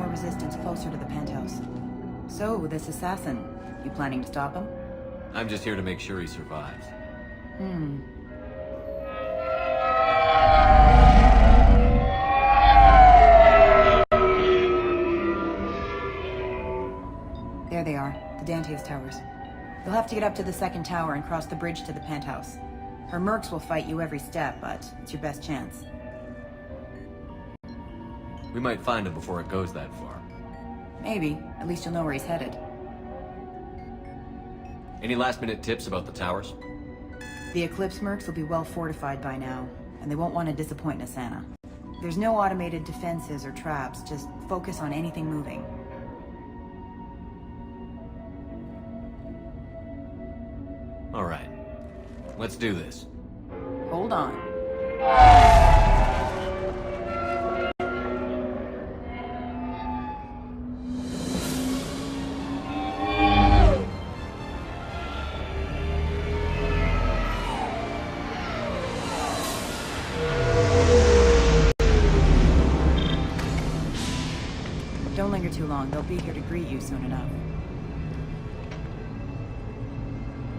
more resistance closer to the penthouse. So, this assassin, you planning to stop him? I'm just here to make sure he survives. There they are, the Dante's towers. You'll have to get up to the second tower and cross the bridge to the penthouse. Her mercs will fight you every step, but it's your best chance. We might find him before it goes that far. Maybe. At least you'll know where he's headed. Any last-minute tips about the towers? The Eclipse mercs will be well fortified by now, and they won't want to disappoint Nassana. There's no automated defenses or traps, just focus on anything moving. All right. Let's do this. Hold on. Don't linger too long. They'll be here to greet you soon enough.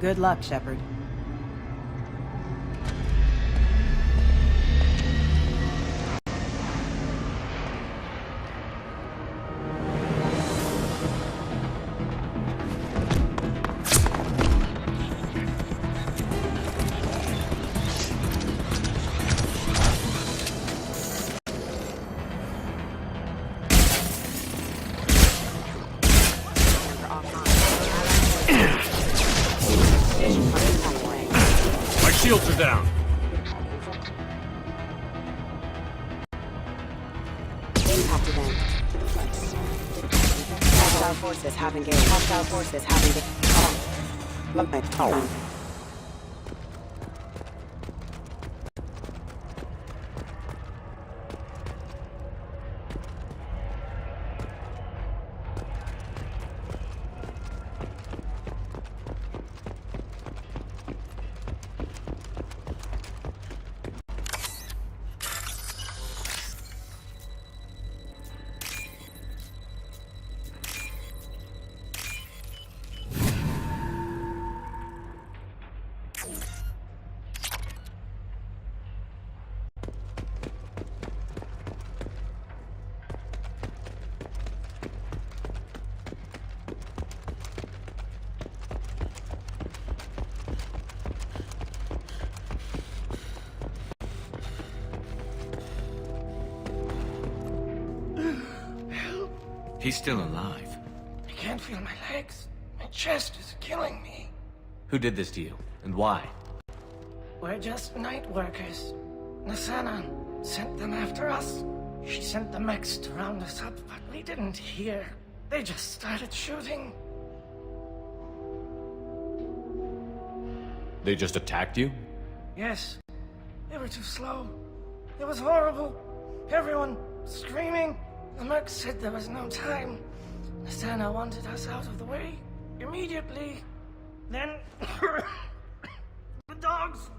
Good luck, Shepard. Shields are down. Impact event. Hostile forces have engaged. Hostile forces have engaged. Oh. He's still alive. I can't feel my legs. My chest is killing me. Who did this to you, and why? We're just night workers. Nassana sent them after us. She sent the mechs to round us up, but we didn't hear. They just started shooting. They just attacked you? Yes. They were too slow. It was horrible. Everyone screaming. The mercs said there was no time. Nassana wanted us out of the way immediately. Then the dogs.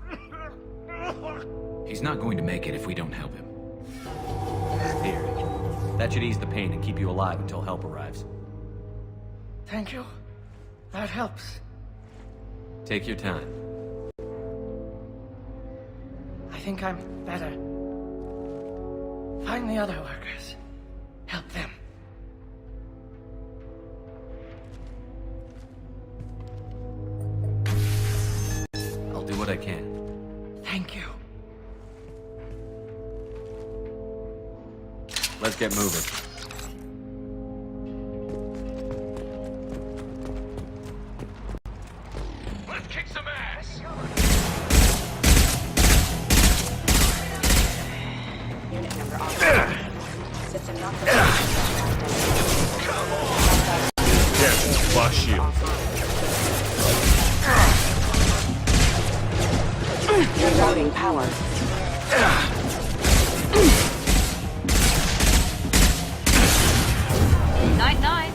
He's not going to make it if we don't help him. Here. That should ease the pain and keep you alive until help arrives. Thank you. That helps. Take your time. I think I'm better. Find the other workers. Help them. I'll do what I can. Thank you. Let's get moving. Let's kick some ass! Unit number on. System not Yes, lost shield. Rerouting power. Night-night.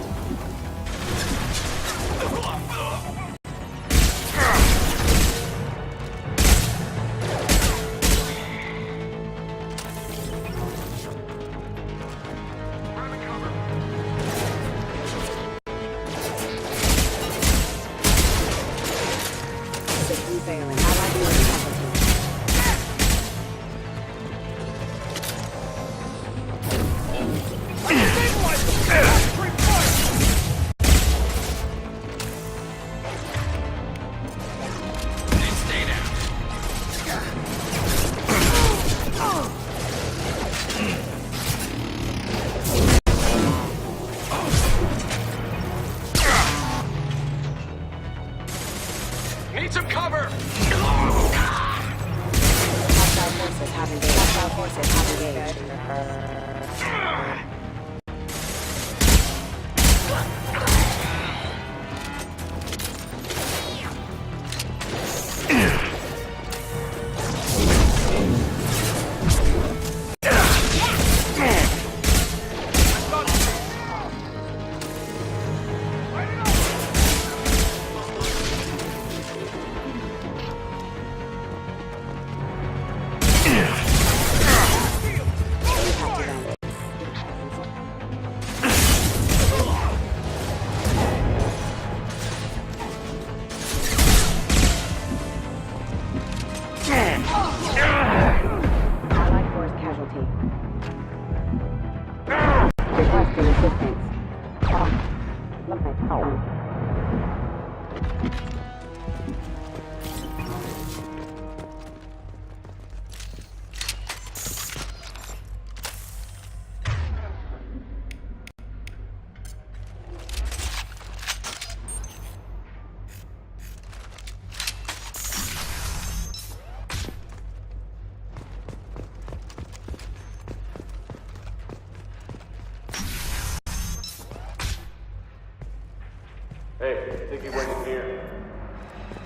Hey, I think he went in here.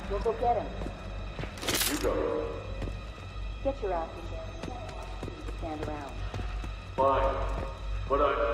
We'll go get him. You go. Get your ass in there. Stand around. Fine. But I...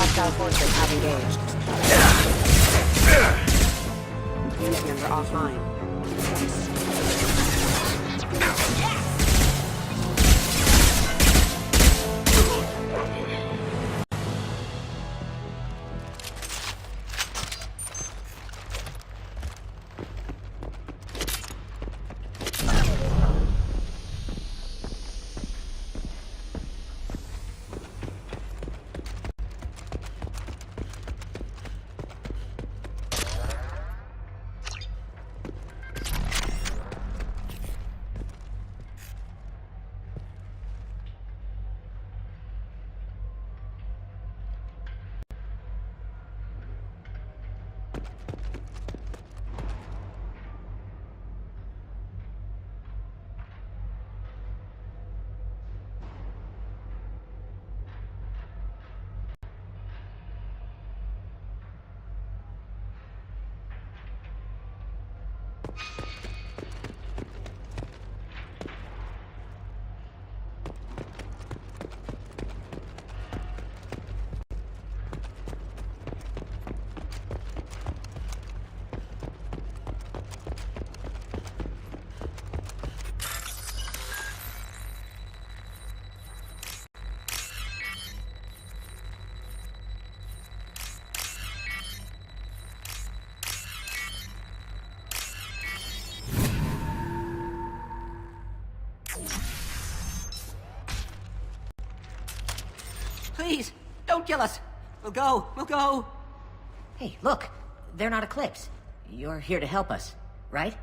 Hostile forces have engaged. Unit member offline. Please, don't kill us. We'll go. We'll go. Hey, look. They're not Eclipse. You're here to help us, right?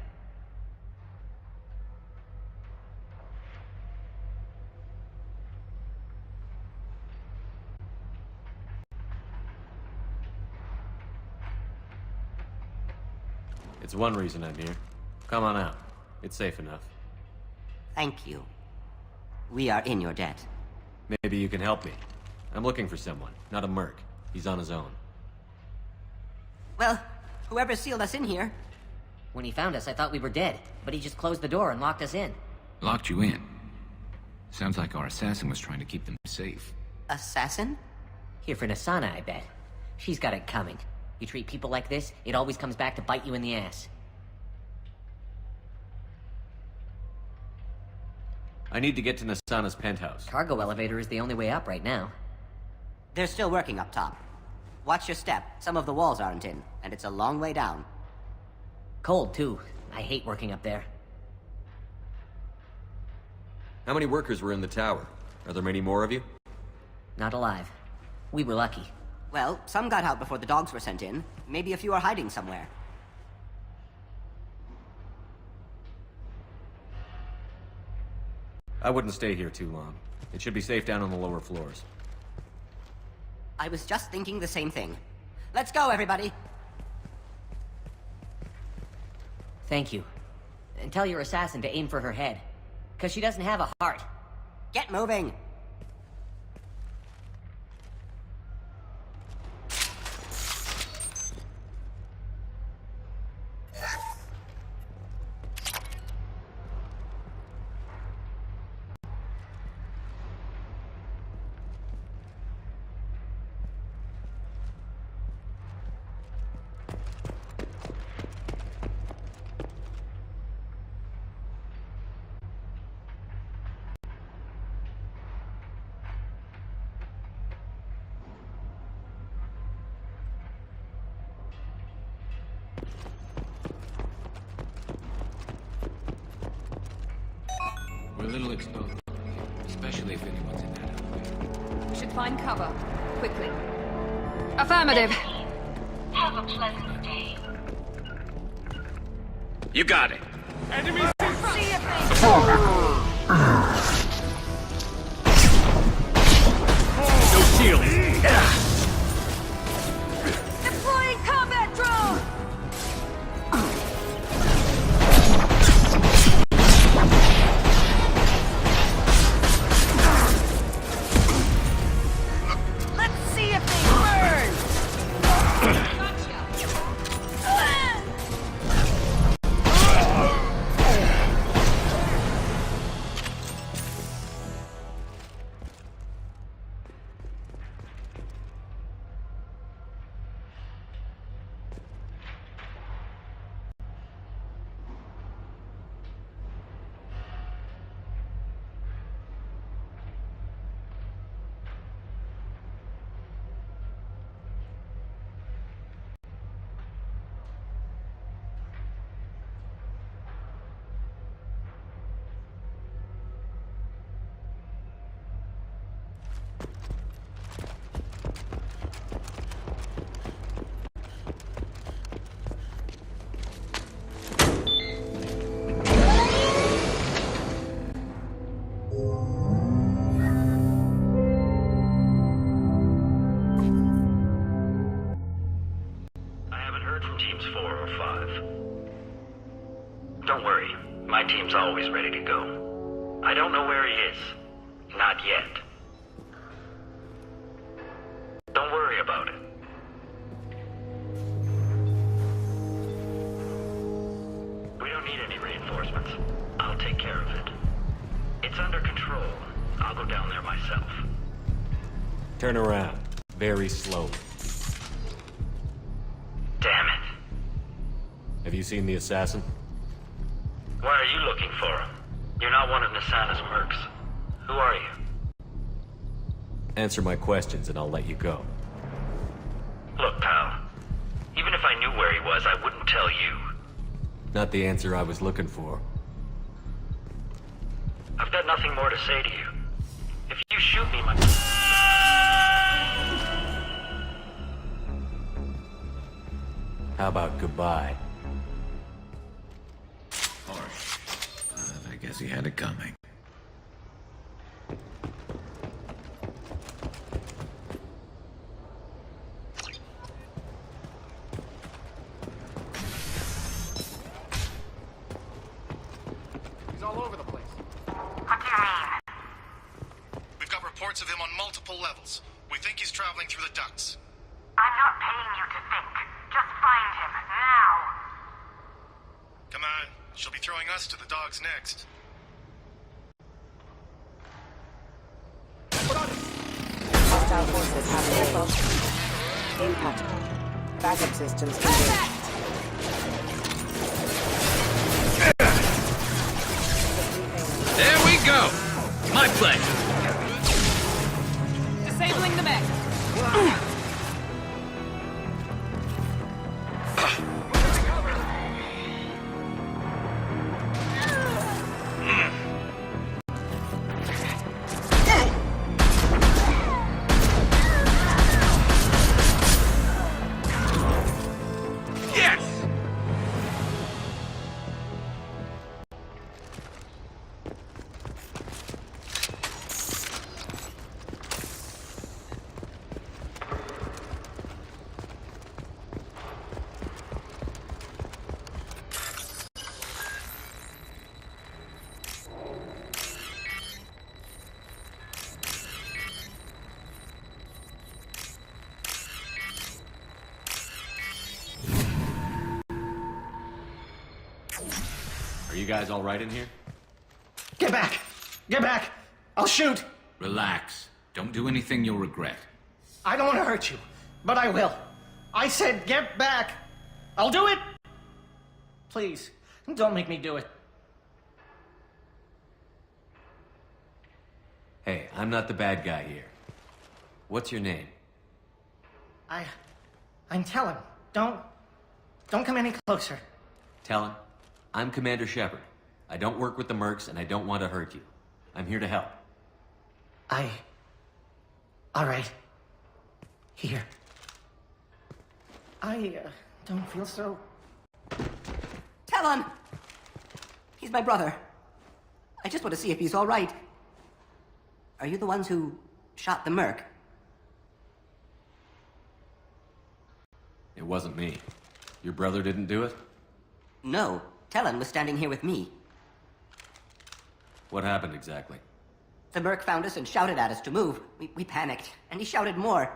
It's one reason I'm here. Come on out. It's safe enough. Thank you. We are in your debt. Maybe you can help me. I'm looking for someone, not a merc. He's on his own. Well, whoever sealed us in here. When he found us, I thought we were dead, but he just closed the door and locked us in. Locked you in? Sounds like our assassin was trying to keep them safe. Assassin? Here for Nasana, I bet. She's got it coming. You treat people like this, it always comes back to bite you in the ass. I need to get to Nasana's penthouse. Cargo elevator is the only way up right now. They're still working up top. Watch your step. Some of the walls aren't in, and it's a long way down. Cold, too. I hate working up there. How many workers were in the tower? Are there many more of you? Not alive. We were lucky. Well, some got out before the dogs were sent in. Maybe a few are hiding somewhere. I wouldn't stay here too long. It should be safe down on the lower floors. I was just thinking the same thing. Let's go, everybody! Thank you. And tell your assassin to aim for her head. 'Cause she doesn't have a heart. Get moving! We're a little exposed, especially if anyone's in that elevator. We should find cover. Quickly. Affirmative. Have a pleasant day. You got it. No shield! Deploying combat drone! Let's see if they burn! I haven't heard from teams 4 or 5. Don't worry, my team's always ready to go. I don't know where he is. Not yet. Don't worry about it. We don't need any reinforcements. I'll take care of it. It's under control. I'll go down there myself. Turn around. Very slowly. Damn it. Have you seen the assassin? Why are you looking for him? You're not one of Nasana's mercs. Who are you? Answer my questions and I'll let you go. Look, pal. Even if I knew where he was, I wouldn't tell you. Not the answer I was looking for. I've got nothing more to say to you. If you shoot me, my... How about goodbye? Harsh. I guess he had it coming. He's all over the place. What do you mean? We've got reports of him on multiple levels. We think he's traveling through the ducts. I'm not paying you to think. Just find him, now. Come on, she'll be throwing us to the dogs next. Hostile forces have been impact. Backup systems engaged. There we go! My pleasure. Disabling the mech. Yes! Are you guys all right in here? Get back! Get back! I'll shoot! Relax. Don't do anything you'll regret. I don't want to hurt you, but I will. I said get back! I'll do it! Please, don't make me do it. Hey, I'm not the bad guy here. What's your name? I'm telling. Don't come any closer. Talon, I'm Commander Shepard. I don't work with the mercs, and I don't want to hurt you. I'm here to help. All right. Here. I don't feel so... Talon! He's my brother. I just want to see if he's all right. Are you the ones who shot the merc? It wasn't me. Your brother didn't do it? No. Talon was standing here with me. What happened exactly? The merc found us and shouted at us to move. We panicked, and he shouted more.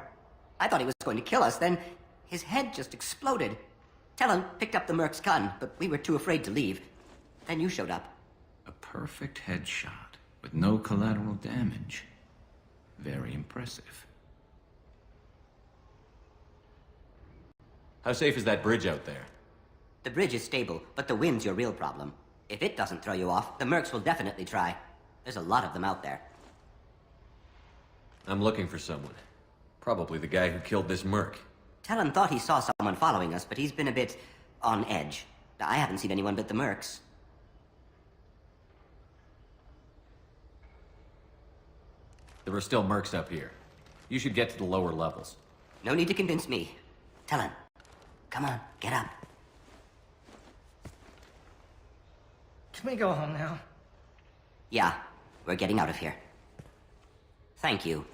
I thought he was going to kill us, then his head just exploded. Talon picked up the merc's gun, but we were too afraid to leave. Then you showed up. A perfect headshot with no collateral damage. Very impressive. How safe is that bridge out there? The bridge is stable, but the wind's your real problem. If it doesn't throw you off, the mercs will definitely try. There's a lot of them out there. I'm looking for someone. Probably the guy who killed this merc. Talon thought he saw someone following us, but he's been a bit on edge. I haven't seen anyone but the mercs. There are still mercs up here. You should get to the lower levels. No need to convince me. Talon, come on, get up. Can we go home now? Yeah, we're getting out of here. Thank you.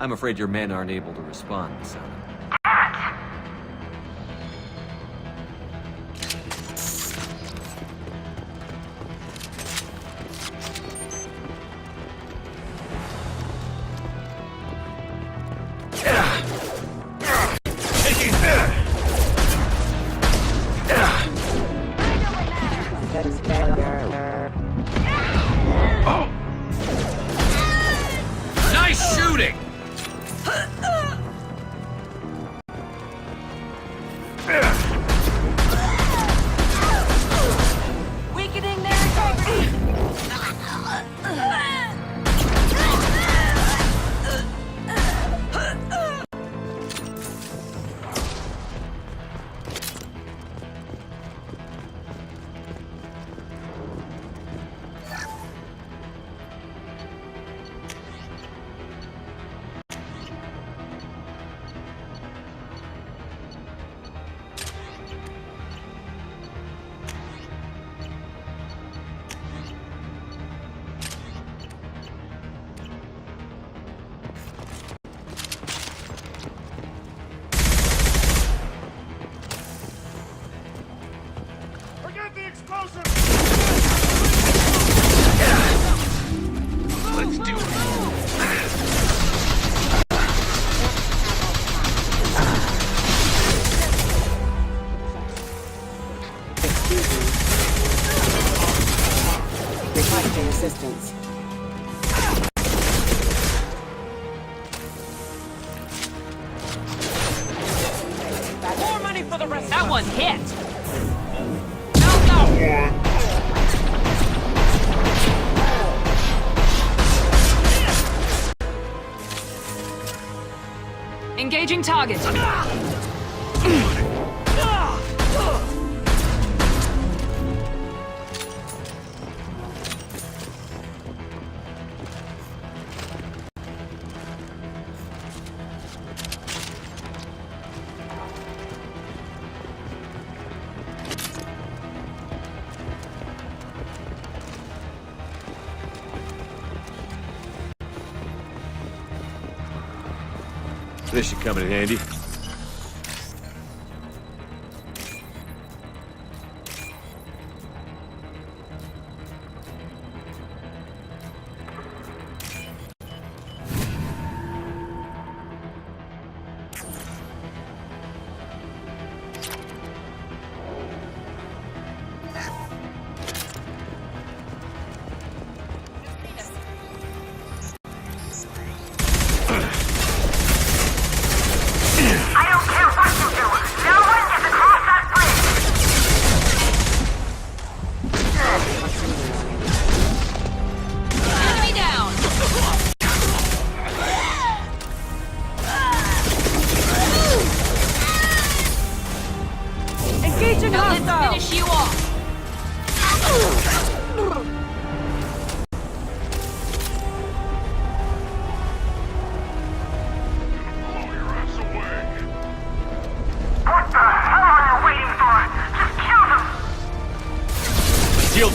I'm afraid your men aren't able to respond, son. That is bad. Nice shooting! Weakening their integrity! Forget the explosive! Let's do it. Requesting assistance. More money for the rest. That one hit! Engaging target. This should come in handy. Enemy down. Engaging Now let's hostile! finish you off. What the hell are you waiting for? Just kill them! Shield.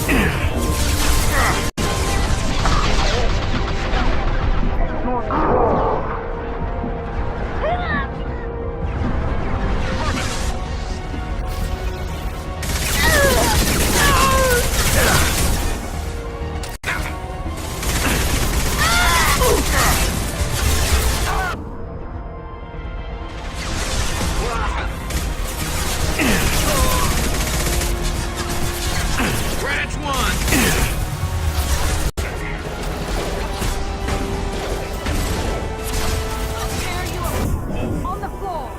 Scratch one! Tear you up. On the floor!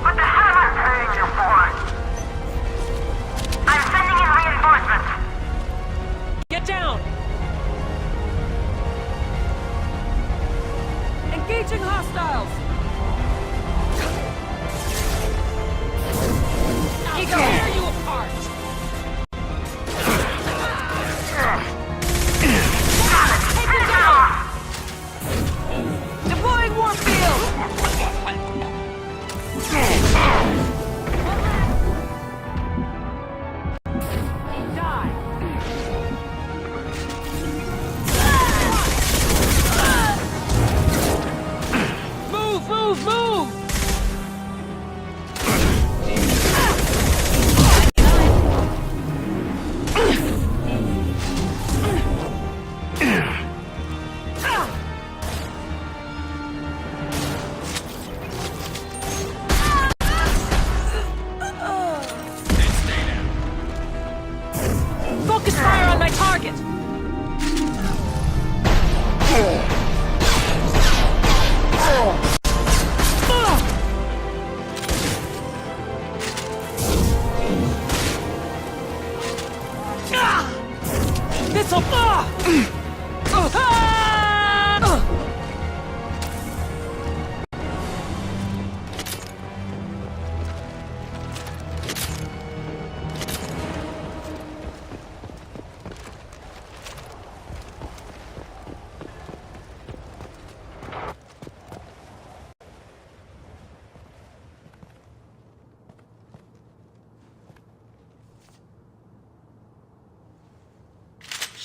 What the hell am I paying you for? I'm sending in reinforcements. Get down! Engaging hostiles! I'll tear you apart!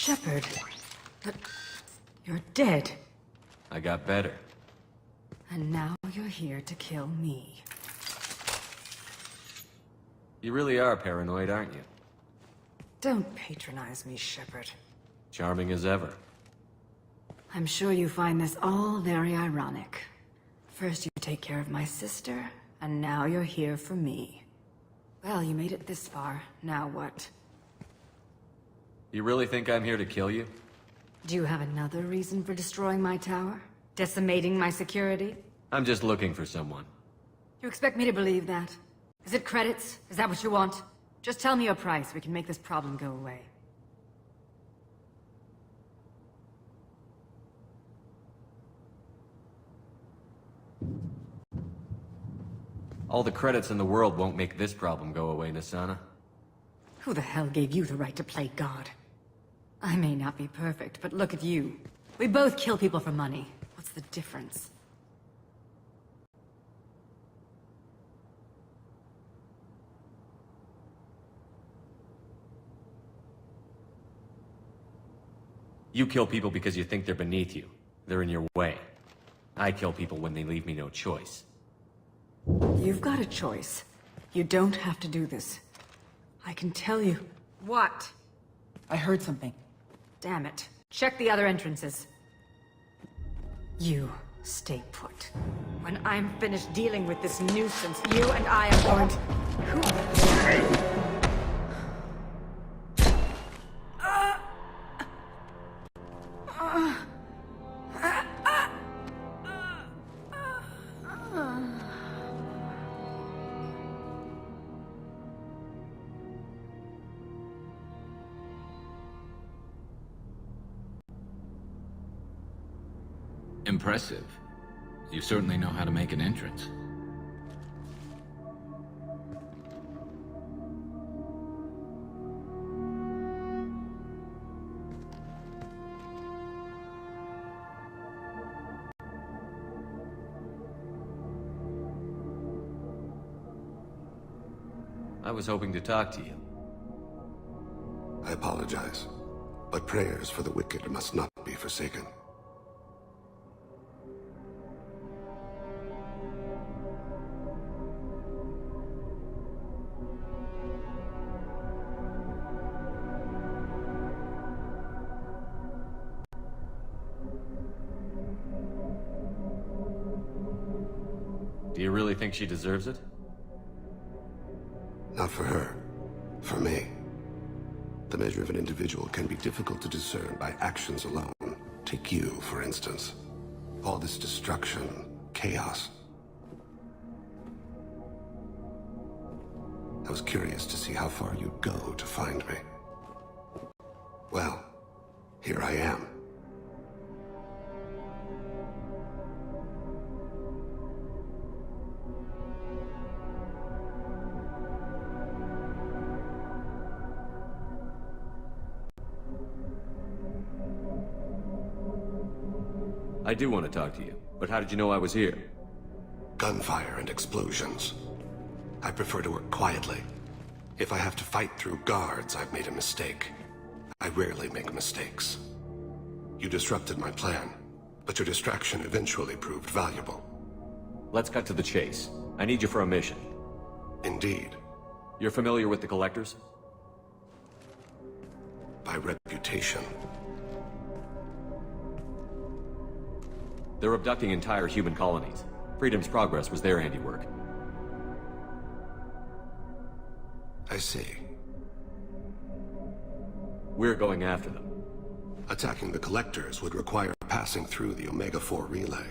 Shepard. But you're dead. I got better. And now you're here to kill me. You really are paranoid, aren't you? Don't patronize me, Shepard. Charming as ever. I'm sure you find this all very ironic. First you take care of my sister, and now you're here for me. Well, you made it this far. Now what? You really think I'm here to kill you? Do you have another reason for destroying my tower? Decimating my security? I'm just looking for someone. You expect me to believe that? Is it credits? Is that what you want? Just tell me your price. We can make this problem go away. All the credits in the world won't make this problem go away, Nasana. Who the hell gave you the right to play God? I may not be perfect, but look at you. We both kill people for money. What's the difference? You kill people because you think they're beneath you. They're in your way. I kill people when they leave me no choice. You've got a choice. You don't have to do this. I can tell you. What? I heard something. Damn it. Check the other entrances. You stay put. When I'm finished dealing with this nuisance, you and I are going to... Who... Impressive. You certainly know how to make an entrance. I was hoping to talk to you. I apologize, but prayers for the wicked must not be forsaken. Do you really think she deserves it? Not for her. For me. The measure of an individual can be difficult to discern by actions alone. Take you, for instance. All this destruction, chaos. I was curious to see how far you'd go to find me. Well, here I am. I do want to talk to you, but how did you know I was here? Gunfire and explosions. I prefer to work quietly. If I have to fight through guards, I've made a mistake. I rarely make mistakes. You disrupted my plan, but your distraction eventually proved valuable. Let's cut to the chase. I need you for a mission. Indeed. You're familiar with the Collectors? By reputation. They're abducting entire human colonies. Freedom's Progress was their handiwork. I see. We're going after them. Attacking the Collectors would require passing through the Omega-4 relay.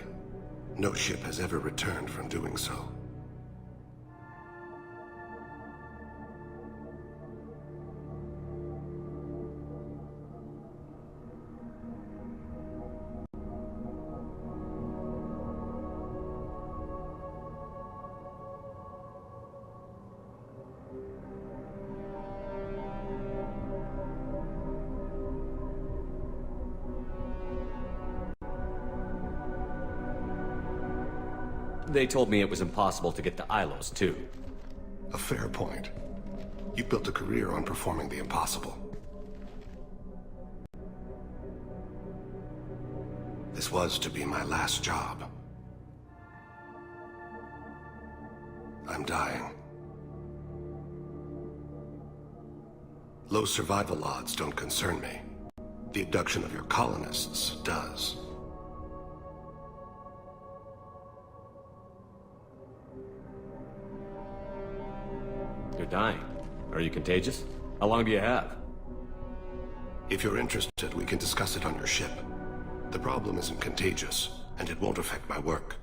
No ship has ever returned from doing so. They told me it was impossible to get to Ilos, too. A fair point. You built a career on performing the impossible. This was to be my last job. I'm dying. Low survival odds don't concern me. The abduction of your colonists does. You're dying. Are you contagious? How long do you have? If you're interested, we can discuss it on your ship. The problem isn't contagious, and it won't affect my work.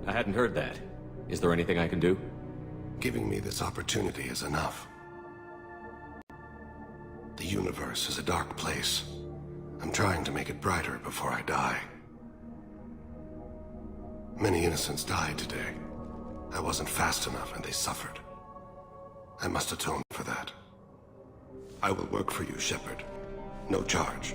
I hadn't heard that. Is there anything I can do? Giving me this opportunity is enough. The universe is a dark place. I'm trying to make it brighter before I die. Many innocents died today. I wasn't fast enough and they suffered. I must atone for that. I will work for you, Shepard. No charge.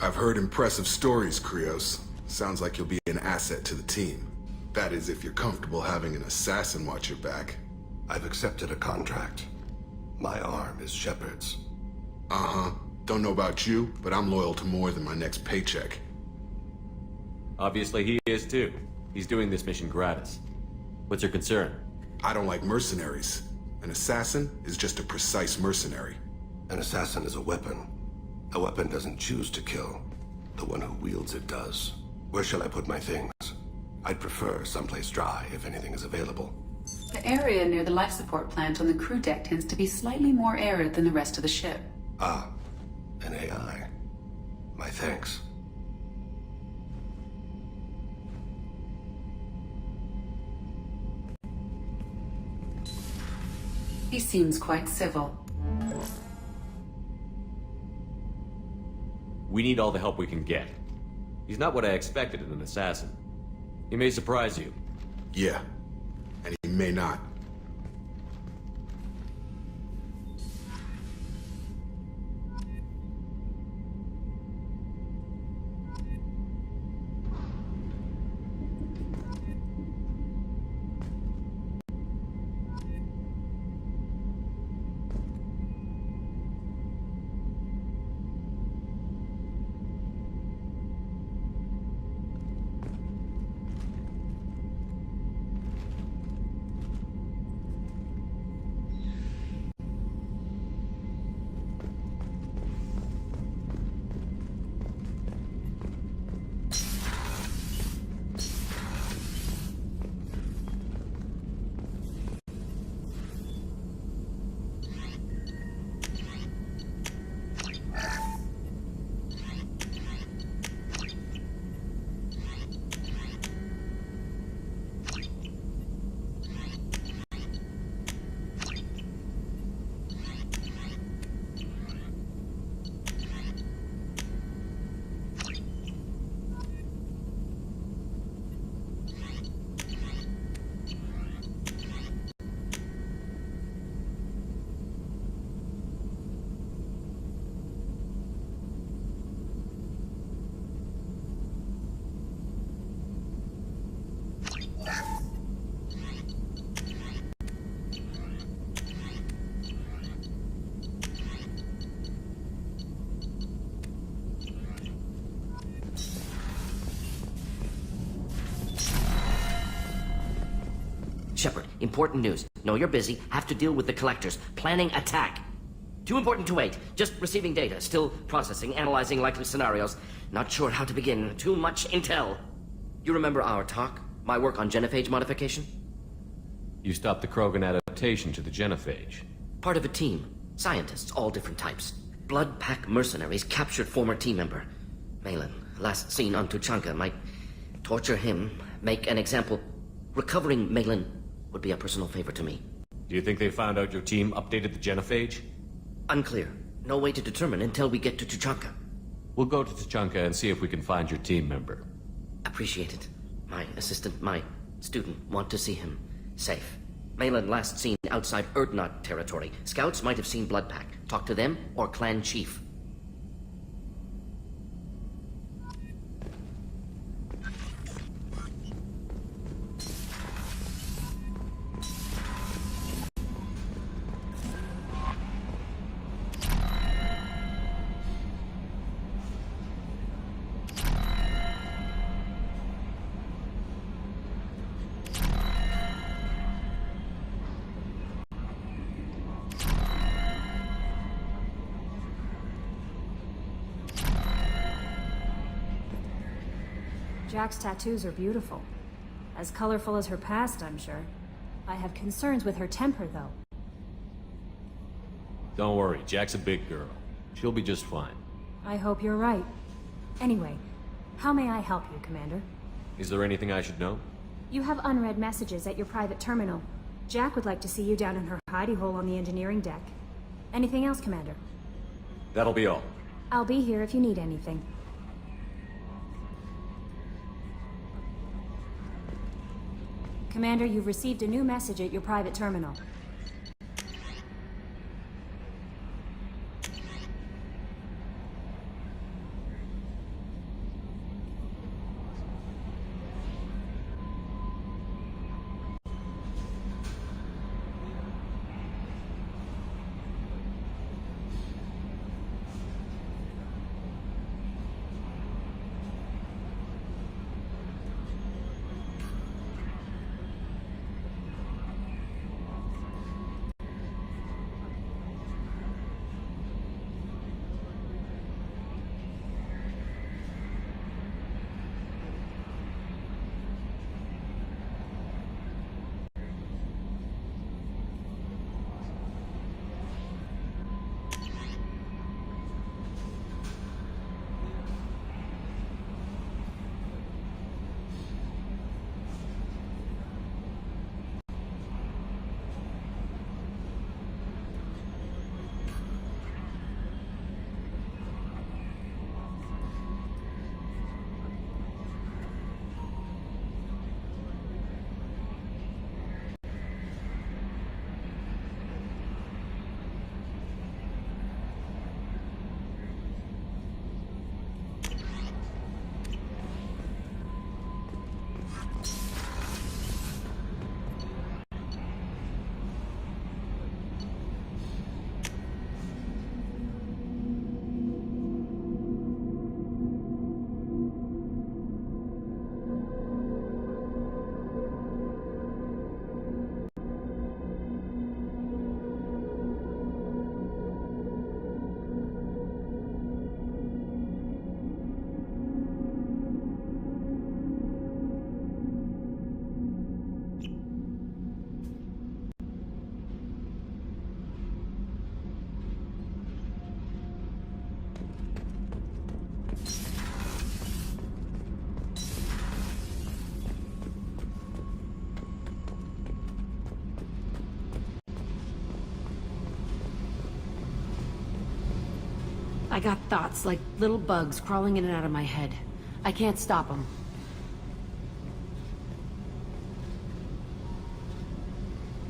I've heard impressive stories, Krios. Sounds like you'll be an asset to the team. That is, if you're comfortable having an assassin watch your back. I've accepted a contract. My arm is Shepard's. Uh-huh. Don't know about you, but I'm loyal to more than my next paycheck. Obviously he is too. He's doing this mission gratis. What's your concern? I don't like mercenaries. An assassin is just a precise mercenary. An assassin is a weapon. A weapon doesn't choose to kill. The one who wields it does. Where shall I put my things? I'd prefer someplace dry if anything is available. The area near the life support plant on the crew deck tends to be slightly more arid than the rest of the ship. Ah, an AI. My thanks. He seems quite civil. We need all the help we can get. He's not what I expected in an assassin. He may surprise you. Yeah, and he may not. Shepard, important news. Know you're busy, have to deal with the collectors. Planning attack. Too important to wait. Just receiving data. Still processing, analyzing likely scenarios. Not sure how to begin. Too much intel. You remember our talk? My work on genophage modification? You stopped the Krogan adaptation to the genophage. Part of a team. Scientists, all different types. Blood Pack mercenaries captured former team member. Malin, last seen on Tuchanka, might torture him, make an example. Recovering Malin would be a personal favor to me. Do you think they found out your team updated the genophage? Unclear. No way to determine until we get to Tuchanka. We'll go to Tuchanka and see if we can find your team member. Appreciate it. My assistant, my student, want to see him safe. Malin last seen outside Erdnot territory. Scouts might have seen Bloodpack. Talk to them or clan chief. Jack's tattoos are beautiful. As colorful as her past, I'm sure. I have concerns with her temper, though. Don't worry, Jack's a big girl. She'll be just fine. I hope you're right. Anyway, how may I help you, Commander? Is there anything I should know? You have unread messages at your private terminal. Jack would like to see you down in her hidey hole on the engineering deck. Anything else, Commander? That'll be all. I'll be here if you need anything. Commander, you've received a new message at your private terminal. I got thoughts like little bugs crawling in and out of my head. I can't stop them.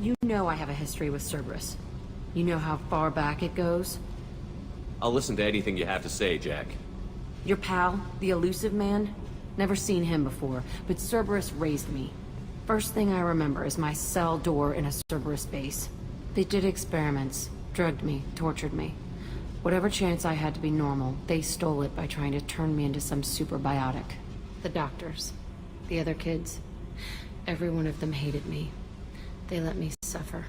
You know I have a history with Cerberus. You know how far back it goes? I'll listen to anything you have to say, Jack. Your pal, the elusive man? Never seen him before, but Cerberus raised me. First thing I remember is my cell door in a Cerberus base. They did experiments, drugged me, tortured me. Whatever chance I had to be normal, they stole it by trying to turn me into some super biotic. The doctors, the other kids, every one of them hated me. They let me suffer.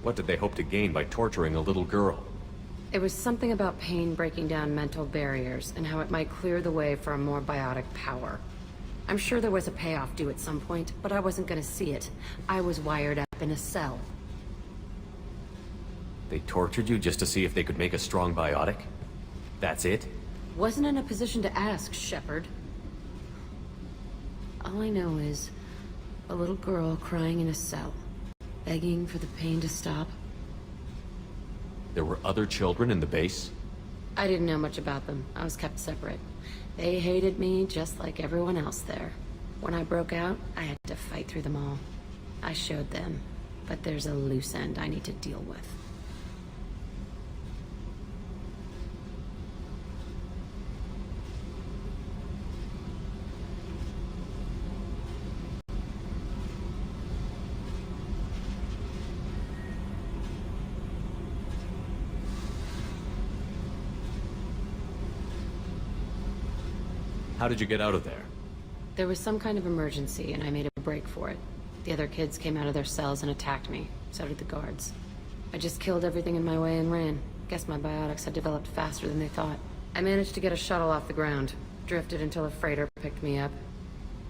What did they hope to gain by torturing a little girl? It was something about pain breaking down mental barriers and how it might clear the way for a more biotic power. I'm sure there was a payoff due at some point, but I wasn't gonna see it. I was wired up in a cell. They tortured you just to see if they could make a strong biotic? That's it? Wasn't in a position to ask, Shepard. All I know is a little girl crying in a cell, begging for the pain to stop. There were other children in the base? I didn't know much about them. I was kept separate. They hated me just like everyone else there. When I broke out, I had to fight through them all. I showed them, but there's a loose end I need to deal with. How did you get out of there? There was some kind of emergency, and I made a break for it. The other kids came out of their cells and attacked me. So did the guards. I just killed everything in my way and ran. Guess my biotics had developed faster than they thought. I managed to get a shuttle off the ground. Drifted until a freighter picked me up.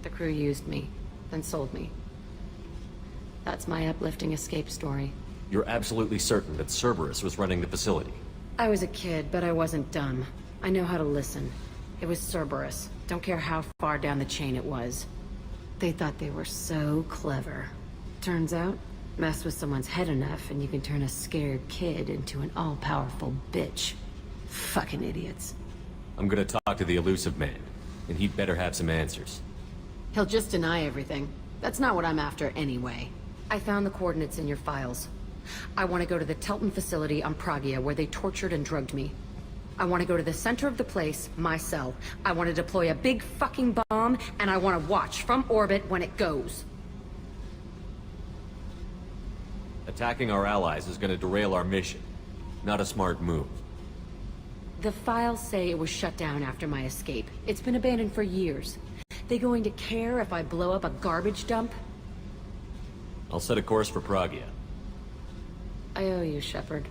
The crew used me, then sold me. That's my uplifting escape story. You're absolutely certain that Cerberus was running the facility? I was a kid, but I wasn't dumb. I know how to listen. It was Cerberus. Don't care how far down the chain it was. They thought they were so clever. Turns out, mess with someone's head enough and you can turn a scared kid into an all-powerful bitch. Fucking idiots. I'm gonna talk to the elusive man, and he'd better have some answers. He'll just deny everything. That's not what I'm after anyway. I found the coordinates in your files. I want to go to the Telton facility on Pragia where they tortured and drugged me. I want to go to the center of the place, my cell. I want to deploy a big fucking bomb, and I want to watch from orbit when it goes. Attacking our allies is gonna derail our mission. Not a smart move. The files say it was shut down after my escape. It's been abandoned for years. They going to care if I blow up a garbage dump? I'll set a course for Pragia. I owe you, Shepard.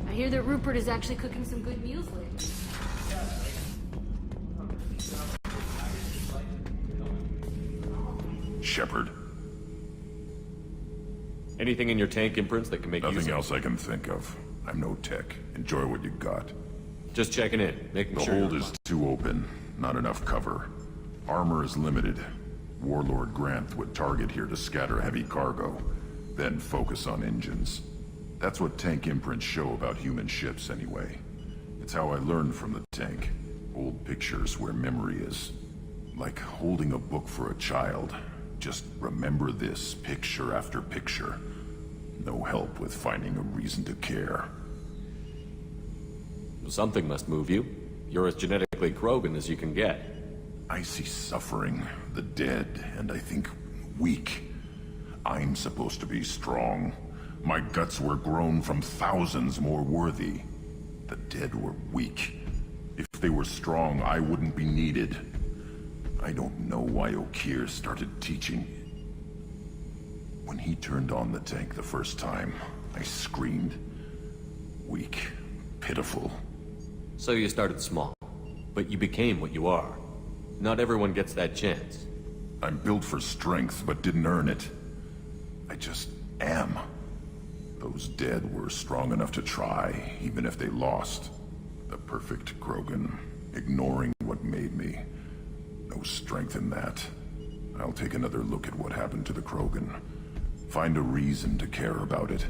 I hear that Rupert is actually cooking some good meals lately. Shepard. Anything in your tank imprints that can make use of... Nothing else I can think of. I'm no tech. Enjoy what you got. Just checking in, making sure... The hold is too open. Not enough cover. Armor is limited. Warlord Granth would target here to scatter heavy cargo, then focus on engines. That's what tank imprints show about human ships, anyway. It's how I learned from the tank. Old pictures where memory is. Like holding a book for a child. Just remember this, picture after picture. No help with finding a reason to care. Something must move you. You're as genetically Krogan as you can get. I see suffering, the dead, and I think weak. I'm supposed to be strong. My guts were grown from thousands more worthy. The dead were weak. If they were strong, I wouldn't be needed. I don't know why Okeer started teaching. When he turned on the tank the first time, I screamed. Weak, pitiful. So you started small, but you became what you are. Not everyone gets that chance. I'm built for strength, but didn't earn it. I just am. Those dead were strong enough to try, even if they lost. The perfect Krogan, ignoring what made me. No strength in that. I'll take another look at what happened to the Krogan. Find a reason to care about it.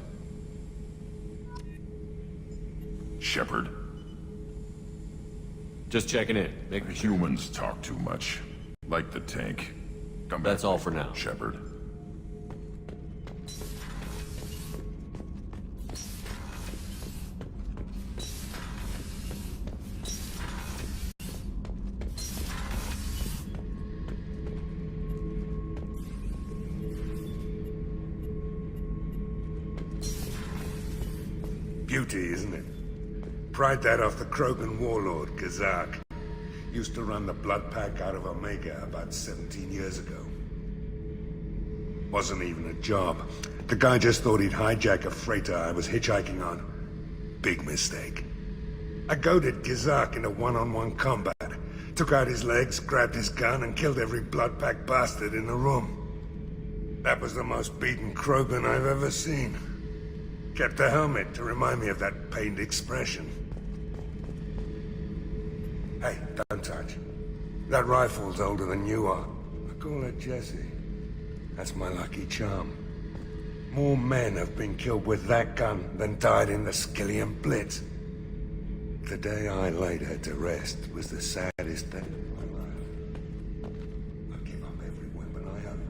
Shepard. Just checking in. Humans talk too much. Like the tank. Come back. That's all for now. Shepard. beauty, isn't it? Pried that off the Krogan warlord, Kazak. Used to run the Blood Pack out of Omega about 17 years ago. Wasn't even a job. The guy just thought he'd hijack a freighter I was hitchhiking on. Big mistake. I goaded Kazak into one-on-one combat. Took out his legs, grabbed his gun, and killed every Blood Pack bastard in the room. That was the most beaten Krogan I've ever seen. Kept a helmet to remind me of that pained expression. Hey, don't touch. That rifle's older than you are. I call her Jessie. That's my lucky charm. More men have been killed with that gun than died in the Skillian Blitz. The day I laid her to rest was the saddest day of my life. I give up every weapon I own.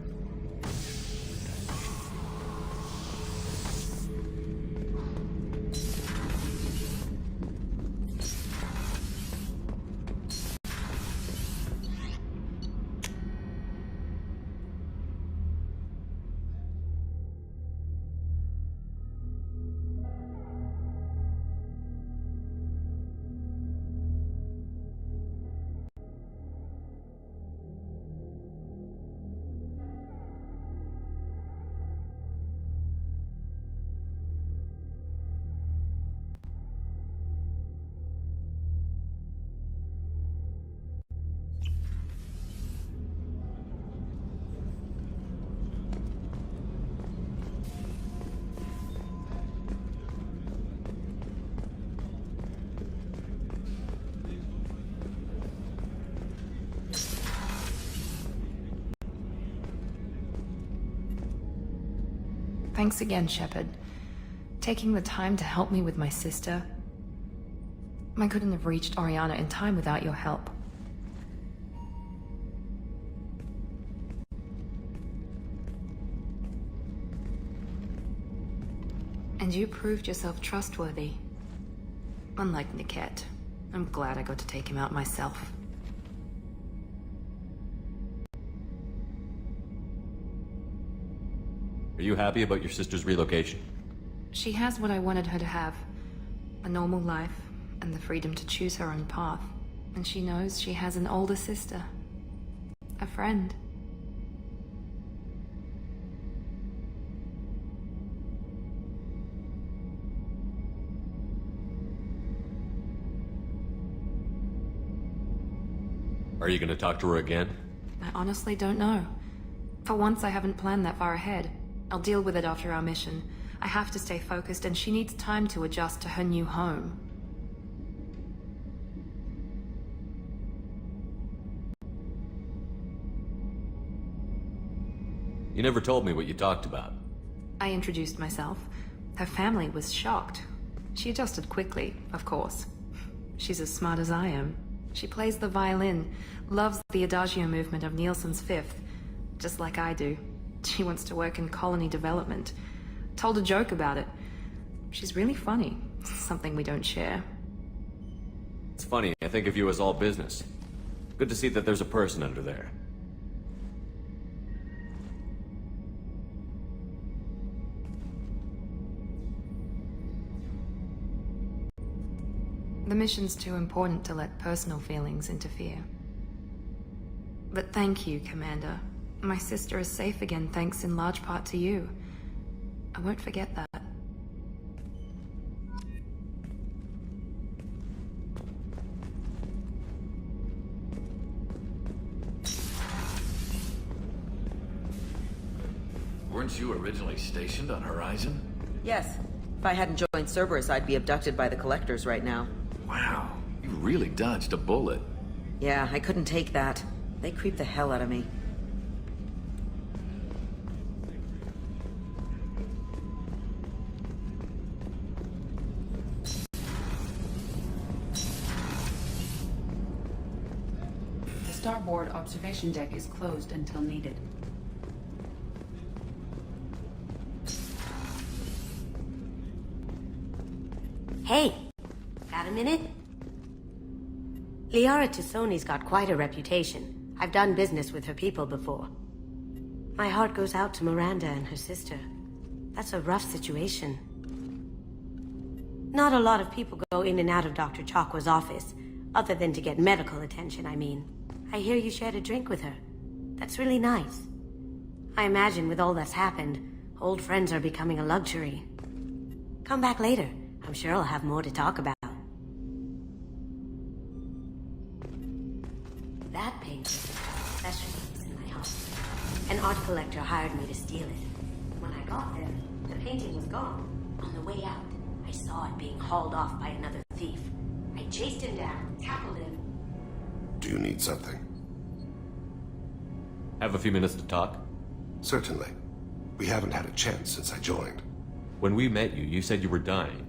Thanks again, Shepard. Taking the time to help me with my sister. I couldn't have reached Oriana in time without your help. And you proved yourself trustworthy. Unlike Niket, I'm glad I got to take him out myself. Are you happy about your sister's relocation? She has what I wanted her to have. A normal life, and the freedom to choose her own path. And she knows she has an older sister. A friend. Are you gonna talk to her again? I honestly don't know. For once, I haven't planned that far ahead. I'll deal with it after our mission. I have to stay focused, and she needs time to adjust to her new home. You never told me what you talked about. I introduced myself. Her family was shocked. She adjusted quickly, of course. She's as smart as I am. She plays the violin, loves the Adagio movement of Nielsen's Fifth, just like I do. She wants to work in colony development. Told a joke about it. She's really funny. Something we don't share. It's funny, I think of you as all business. Good to see that there's a person under there. The mission's too important to let personal feelings interfere. But thank you, Commander. My sister is safe again thanks in large part to you. I won't forget that. Weren't you originally stationed on Horizon? Yes. If I hadn't joined Cerberus, I'd be abducted by the Collectors right now. Wow, you really dodged a bullet. Yeah, I couldn't take that. They creep the hell out of me. The starboard observation deck is closed until needed. Hey, got a minute? Liara Tassoni's got quite a reputation. I've done business with her people before. My heart goes out to Miranda and her sister. That's a rough situation. Not a lot of people go in and out of Dr. Chakwa's office, other than to get medical attention, I mean. I hear you shared a drink with her. That's really nice. I imagine with all that's happened, old friends are becoming a luxury. Come back later. I'm sure I'll have more to talk about. That painting is a special piece in my house. An art collector hired me to steal it. When I got there, the painting was gone. On the way out, I saw it being hauled off by another thief. I chased him down, tackled him. Do you need something? Have a few minutes to talk? Certainly. We haven't had a chance since I joined. When we met you, you said you were dying.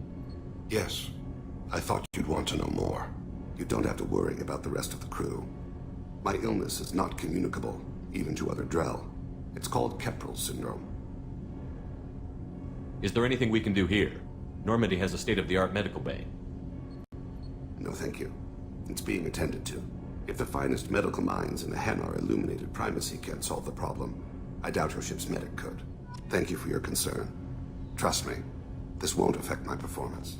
Yes. I thought you'd want to know more. You don't have to worry about the rest of the crew. My illness is not communicable, even to other Drell. It's called Keprel syndrome. Is there anything we can do here? Normandy has a state-of-the-art medical bay. No, thank you. It's being attended to. If the finest medical minds in the Hanar illuminated primacy can't solve the problem, I doubt your ship's medic could. Thank you for your concern. Trust me, this won't affect my performance.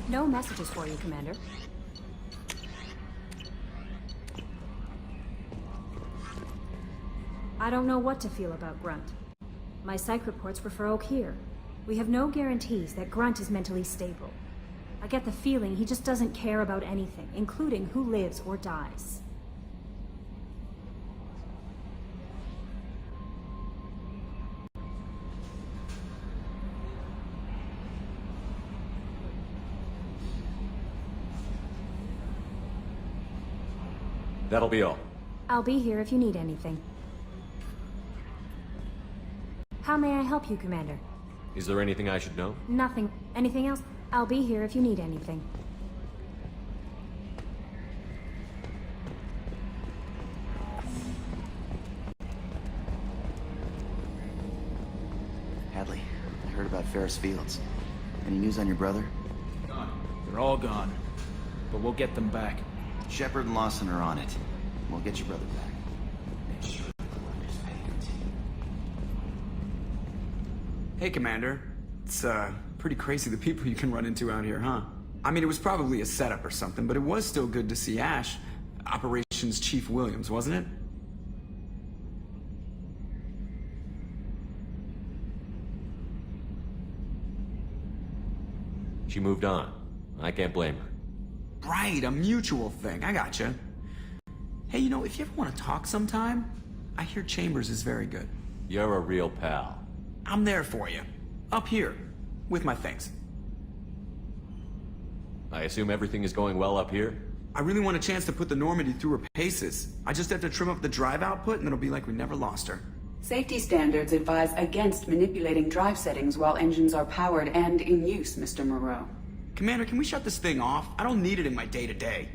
No messages for you, Commander. I don't know what to feel about Grunt. My psych reports refer Oak here. We have no guarantees that Grunt is mentally stable. I get the feeling he just doesn't care about anything, including who lives or dies. That'll be all. I'll be here if you need anything. How may I help you, Commander? Is there anything I should know? Nothing. Anything else? I'll be here if you need anything. Hadley, I heard about Ferris Fields. Any news on your brother? Gone. They're all gone. But we'll get them back. Shepard and Lawson are on it. We'll get your brother back. Hey, Commander. It's, pretty crazy the people you can run into out here, huh? I mean, it was probably a setup or something, but it was still good to see Ash. Operations Chief Williams, wasn't it? She moved on. I can't blame her. Right, a mutual thing. I gotcha. Hey, you know, if you ever want to talk sometime, I hear Chambers is very good. You're a real pal. I'm there for you. Up here. With my things. I assume everything is going well up here? I really want a chance to put the Normandy through her paces. I just have to trim up the drive output and it'll be like we never lost her. Safety standards advise against manipulating drive settings while engines are powered and in use, Mr. Moreau. Commander, can we shut this thing off? I don't need it in my day-to-day.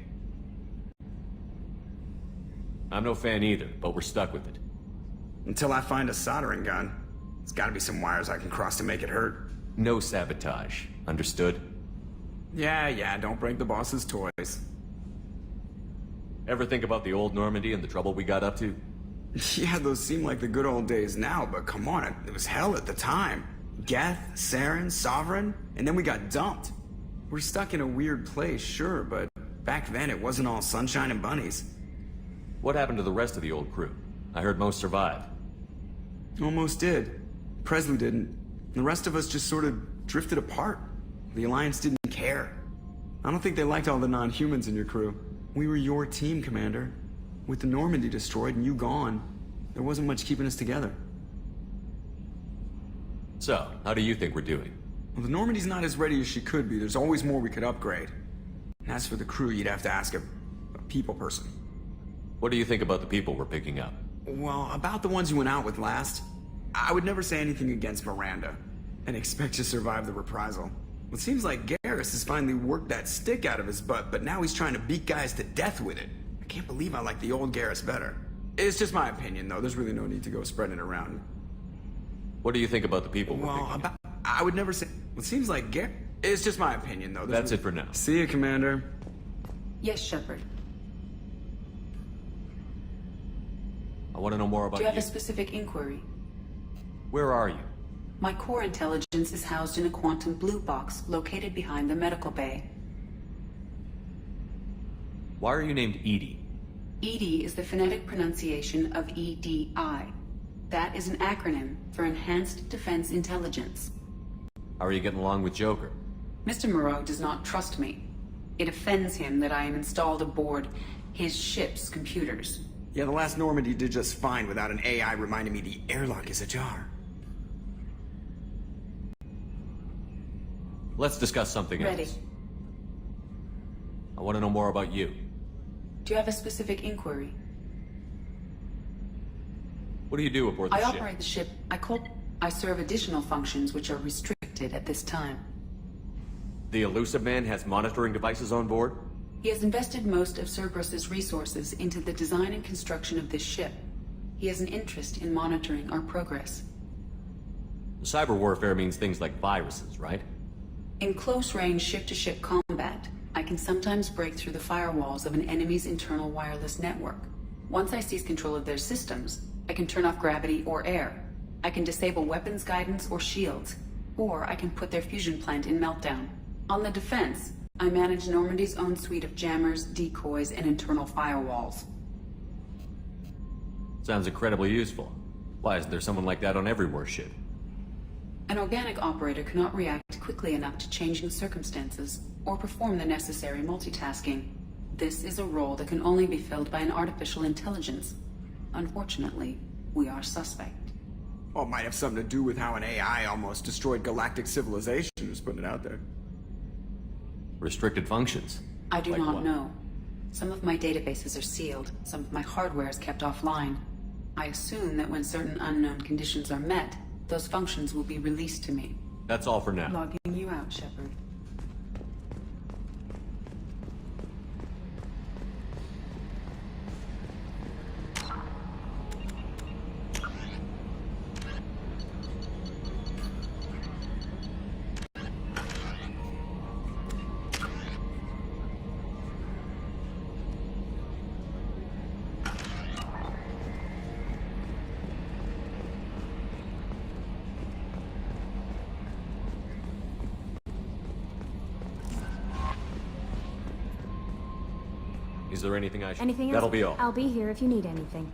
I'm no fan either, but we're stuck with it. Until I find a soldering gun. There's gotta be some wires I can cross to make it hurt. No sabotage. Understood? Yeah, don't break the boss's toys. Ever think about the old Normandy and the trouble we got up to? Yeah, those seem like the good old days now, but come on, it was hell at the time. Geth, Saren, Sovereign, and then we got dumped. We're stuck in a weird place, sure, but back then it wasn't all sunshine and bunnies. What happened to the rest of the old crew? I heard most survived. Almost did. Presley didn't. The rest of us just sort of drifted apart. The Alliance didn't care. I don't think they liked all the non-humans in your crew. We were your team, Commander. With the Normandy destroyed and you gone, There wasn't much keeping us together. So, how do you think we're doing? Well, the Normandy's not as ready as she could be. There's always more we could upgrade. And as for the crew, you'd have to ask a people person. What do you think about the people we're picking up? Well, about the ones you went out with last, I would never say anything against Miranda and expect to survive the reprisal. Well, it seems like Garrus has finally worked that stick out of his butt, but now he's trying to beat guys to death with it. I can't believe I like the old Garrus better. It's just my opinion, though. There's really no need to go spreading it around. What do you think about the people we're picking up? I would never say... Well, it seems like Garrus... It's just my opinion, though. That's it for now. See you, Commander. Yes, Shepard. I want to know more about Do you have a specific inquiry? Where are you? My core intelligence is housed in a quantum blue box located behind the medical bay. Why are you named EDI? EDI is the phonetic pronunciation of EDI. That is an acronym for Enhanced Defense Intelligence. How are you getting along with Joker? Mr. Moreau does not trust me. It offends him that I am installed aboard his ship's computers. Yeah, the last Normandy did just fine without an AI reminding me the airlock is ajar. Let's discuss something Ready. else. I want to know more about you. Do you have a specific inquiry? What do you do aboard the I ship? operate the ship. I serve additional functions which are restricted at this time. The Elusive Man has monitoring devices on board? He has invested most of Cerberus's resources into the design and construction of this ship. He has an interest in monitoring our progress. Cyber warfare means things like viruses, right? In close-range ship-to-ship combat, I can sometimes break through the firewalls of an enemy's internal wireless network. Once I seize control of their systems, I can turn off gravity or air. I can disable weapons guidance or shields, or I can put their fusion plant in meltdown. On the defense, I manage Normandy's own suite of jammers, decoys, and internal firewalls. Sounds incredibly useful. Why isn't there someone like that on every warship? An organic operator cannot react quickly enough to changing circumstances or perform the necessary multitasking. This is a role that can only be filled by an artificial intelligence. Unfortunately, we are suspect. Well, it might have something to do with how an AI almost destroyed galactic civilization, just putting it out there. Restricted functions? I do Like not what? know. Some of my databases are sealed, some of my hardware is kept offline. I assume that when certain unknown conditions are met, those functions will be released to me. That's all for now. Logging you out, Shepard. Is there anything I should... Anything else? That'll be all. I'll be here if you need anything.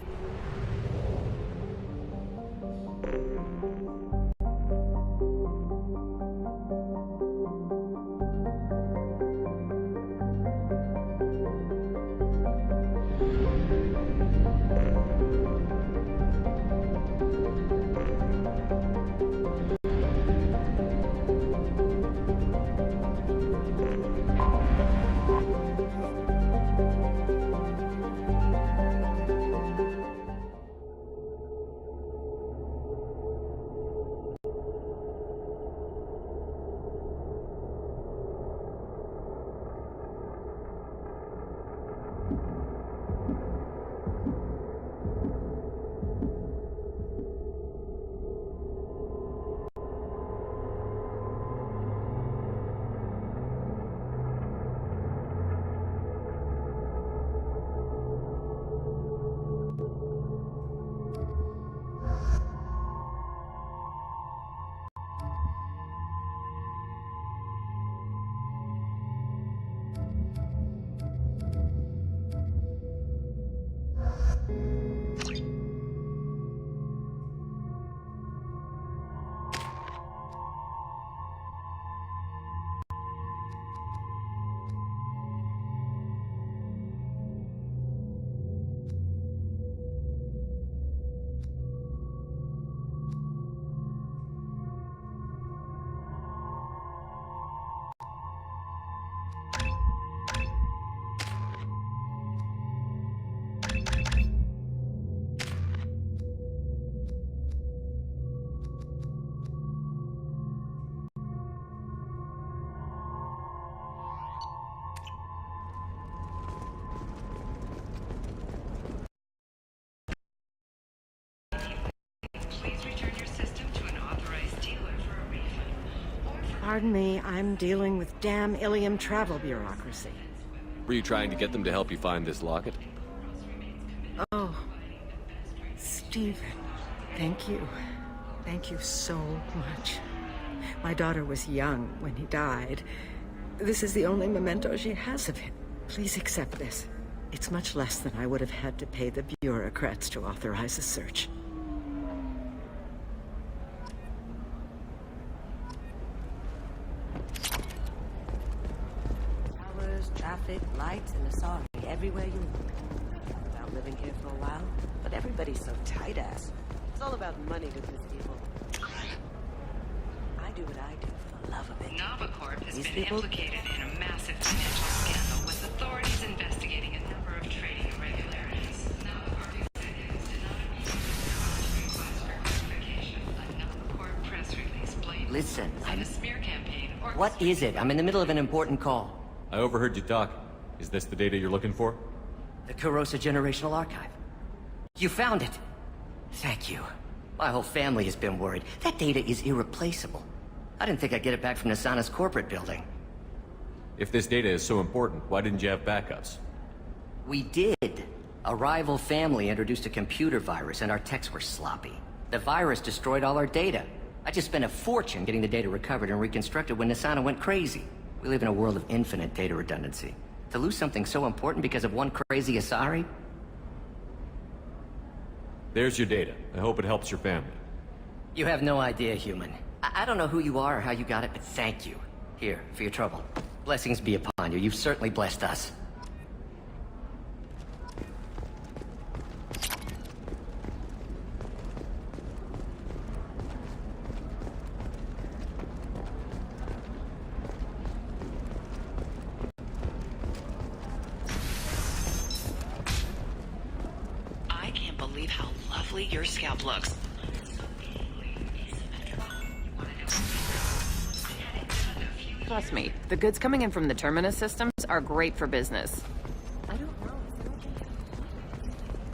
Pardon me, I'm dealing with damn Ilium travel bureaucracy. Were you trying to get them to help you find this locket? Oh, Stephen, thank you. Thank you so much. My daughter was young when he died. This is the only memento she has of him. Please accept this. It's much less than I would have had to pay the bureaucrats to authorize a search. Towers, traffic, lights, and Asari everywhere you look. About living here for a while, but everybody's so tight-ass. It's all about money with these people. I do what I do for the love of it. Novacorp has These been people... implicated in a massive financial scandal, with authorities investigating a number of trading irregularities. Novacorp executives did not request for clarification. A Novacorp press release blamed Listen, a smear campaign. What is it? I'm in the middle of an important call. I overheard you talking. Is this the data you're looking for? The Kurosa Generational Archive. You found it. Thank you. My whole family has been worried. That data is irreplaceable. I didn't think I'd get it back from Nasana's corporate building. If this data is so important, why didn't you have backups? We did. A rival family introduced a computer virus and our techs were sloppy. The virus destroyed all our data. I just spent a fortune getting the data recovered and reconstructed when Nasana went crazy. We live in a world of infinite data redundancy. To lose something so important because of one crazy Asari? There's your data. I hope it helps your family. You have no idea, human. I don't know who you are or how you got it, but thank you. Here, for your trouble. Blessings be upon you. You've certainly blessed us. I can't believe how lovely your scalp looks. Trust me, the goods coming in from the Terminus systems are great for business. I don't know.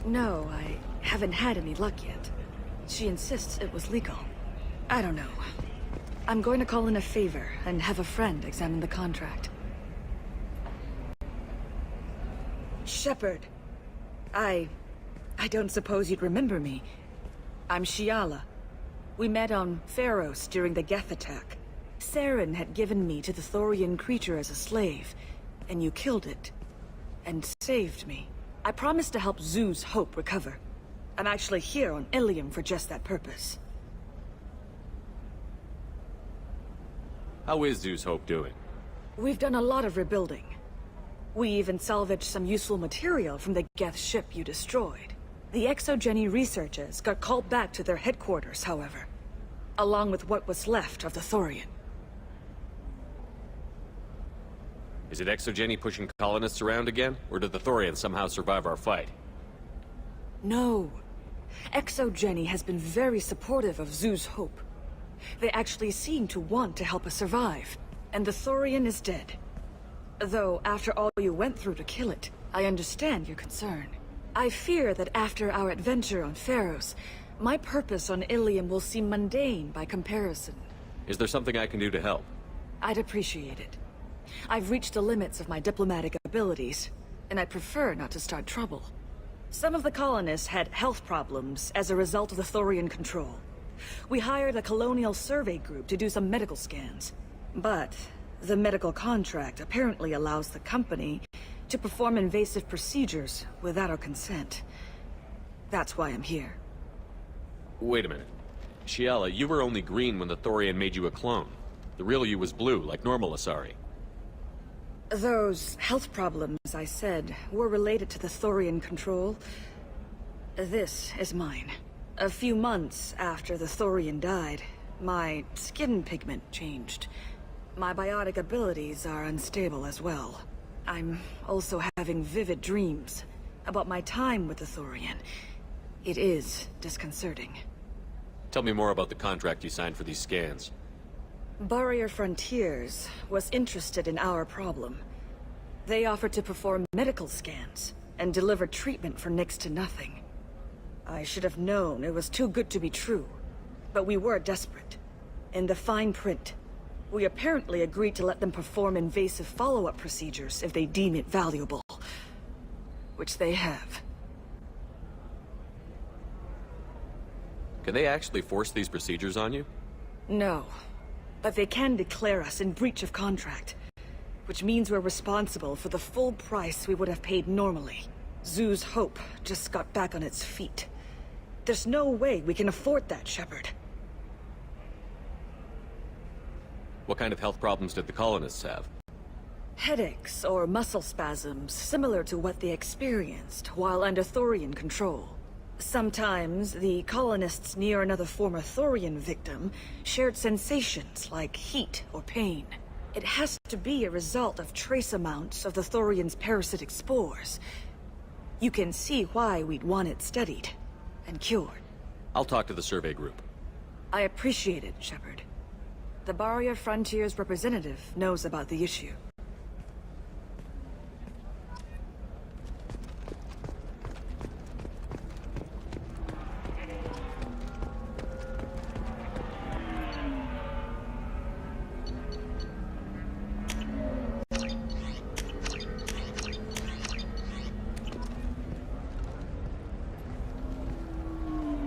No, I haven't had any luck yet. She insists it was legal. I don't know. I'm going to call in a favor and have a friend examine the contract. Shepard. I don't suppose you'd remember me. I'm Shiala. We met on Pharos during the Geth attack. Saren had given me to the Thorian creature as a slave, and you killed it. And saved me. I promised to help Zoo's Hope recover. I'm actually here on Ilium for just that purpose. How is Zeus Hope doing? We've done a lot of rebuilding. We even salvaged some useful material from the Geth ship you destroyed. The Exogeny researchers got called back to their headquarters, however, along with what was left of the Thorian. Is it Exogeny pushing colonists around again? Or did the Thorians somehow survive our fight? No. Exogeny has been very supportive of Zoo's Hope. They actually seem to want to help us survive. And the Thorian is dead. Though, after all you went through to kill it, I understand your concern. I fear that after our adventure on Pharos, my purpose on Ilium will seem mundane by comparison. Is there something I can do to help? I'd appreciate it. I've reached the limits of my diplomatic abilities, and I prefer not to start trouble. Some of the colonists had health problems as a result of the Thorian control. We hired a colonial survey group to do some medical scans. But the medical contract apparently allows the company to perform invasive procedures without our consent. That's why I'm here. Wait a minute. Shiala, you were only green when the Thorian made you a clone. The real you was blue, like normal Asari. Those health problems, I said, were related to the Thorian control. This is mine. A few months after the Thorian died, my skin pigment changed. My biotic abilities are unstable as well. I'm also having vivid dreams about my time with the Thorian. It is disconcerting. Tell me more about the contract you signed for these scans. Barrier Frontiers was interested in our problem. They offered to perform medical scans and deliver treatment for next to nothing. I should have known it was too good to be true, but we were desperate. In the fine print, We apparently agreed to let them perform invasive follow-up procedures if they deem it valuable. Which they have. Can they actually force these procedures on you? No. But they can declare us in breach of contract. Which means we're responsible for the full price we would have paid normally. Zoo's Hope just got back on its feet. There's no way we can afford that, Shepard. What kind of health problems did the colonists have? Headaches or muscle spasms, similar to what they experienced while under Thorian control. Sometimes, the colonists near another former Thorian victim shared sensations like heat or pain. It has to be a result of trace amounts of the Thorian's parasitic spores. You can see why we'd want it studied and cured. I'll talk to the survey group. I appreciate it, Shepard. The Barrier Frontiers representative knows about the issue.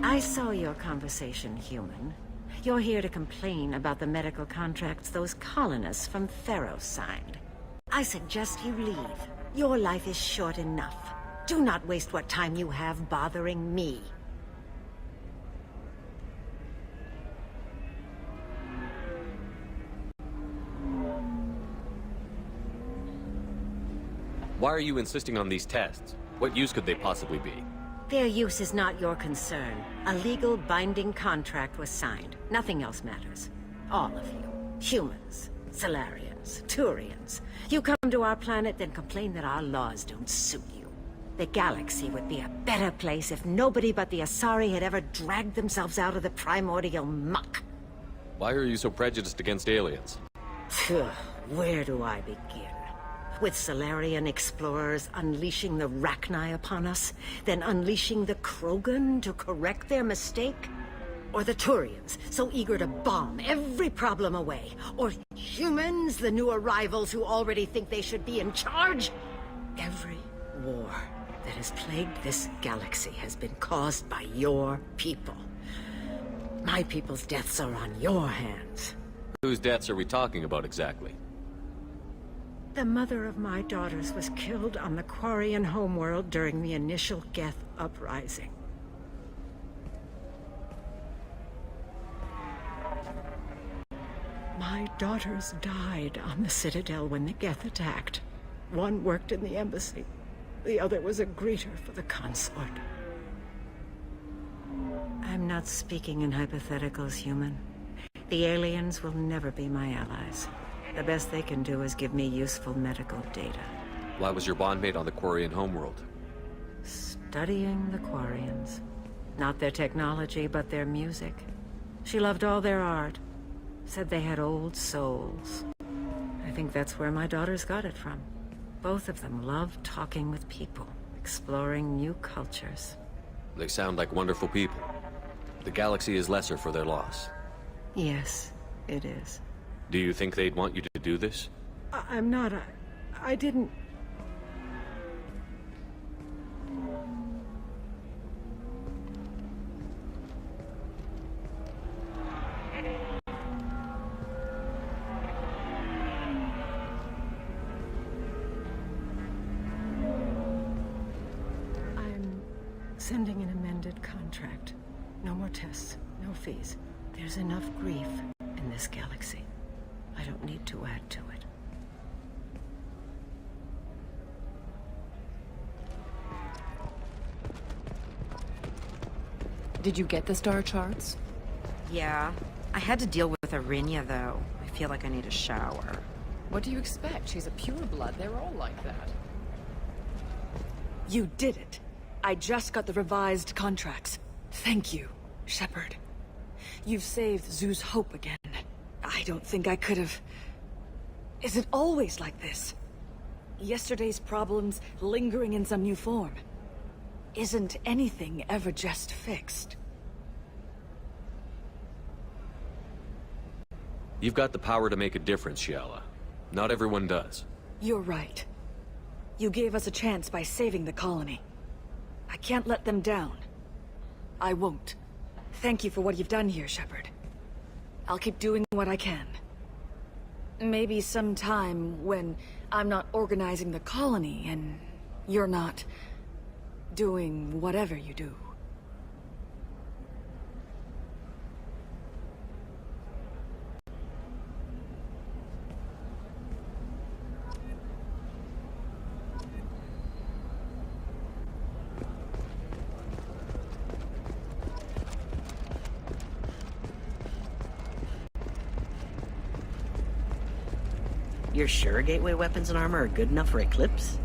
I saw your conversation, human. You're here to complain about the medical contracts those colonists from Theros signed. I suggest you leave. Your life is short enough. Do not waste what time you have bothering me. Why are you insisting on these tests? What use could they possibly be? Their use is not your concern. A legal binding contract was signed. Nothing else matters. All of you. Humans, Salarians, Turians. You come to our planet, then complain that our laws don't suit you. The galaxy would be a better place if nobody but the Asari had ever dragged themselves out of the primordial muck. Why are you so prejudiced against aliens? Phew, where do I begin? With Salarian explorers unleashing the Rachni upon us, then unleashing the Krogan to correct their mistake? Or the Turians, so eager to bomb every problem away? Or humans, the new arrivals who already think they should be in charge? Every war that has plagued this galaxy has been caused by your people. My people's deaths are on your hands. Whose deaths are we talking about exactly? The mother of my daughters was killed on the Quarian homeworld during the initial Geth uprising. My daughters died on the Citadel when the Geth attacked. One worked in the embassy. The other was a greeter for the consort. I'm not speaking in hypotheticals, human. The aliens will never be my allies. The best they can do is give me useful medical data. Why was your bondmate on the Quarian homeworld? Studying the Quarians. Not their technology, but their music. She loved all their art. Said they had old souls. I think that's where my daughters got it from. Both of them loved talking with people, exploring new cultures. They sound like wonderful people. The galaxy is lesser for their loss. Yes, it is. Do you think they'd want you to do this? I'm not. I didn't. I'm sending an amended contract. No more tests, no fees. There's enough grief in this galaxy. I don't need to add to it. Did you get the star charts? Yeah. I had to deal with Arinya, though. I feel like I need a shower. What do you expect? She's a pureblood. They're all like that. You did it. I just got the revised contracts. Thank you, Shepard. You've saved Zoo's Hope again. I don't think I could have... Is it always like this? Yesterday's problems lingering in some new form. Isn't anything ever just fixed? You've got the power to make a difference, Shiala. Not everyone does. You're right. You gave us a chance by saving the colony. I can't let them down. I won't. Thank you for what you've done here, Shepard. I'll keep doing what I can. Maybe sometime when I'm not organizing the colony and you're not doing whatever you do. You're sure gateway weapons and armor are good enough for Eclipse?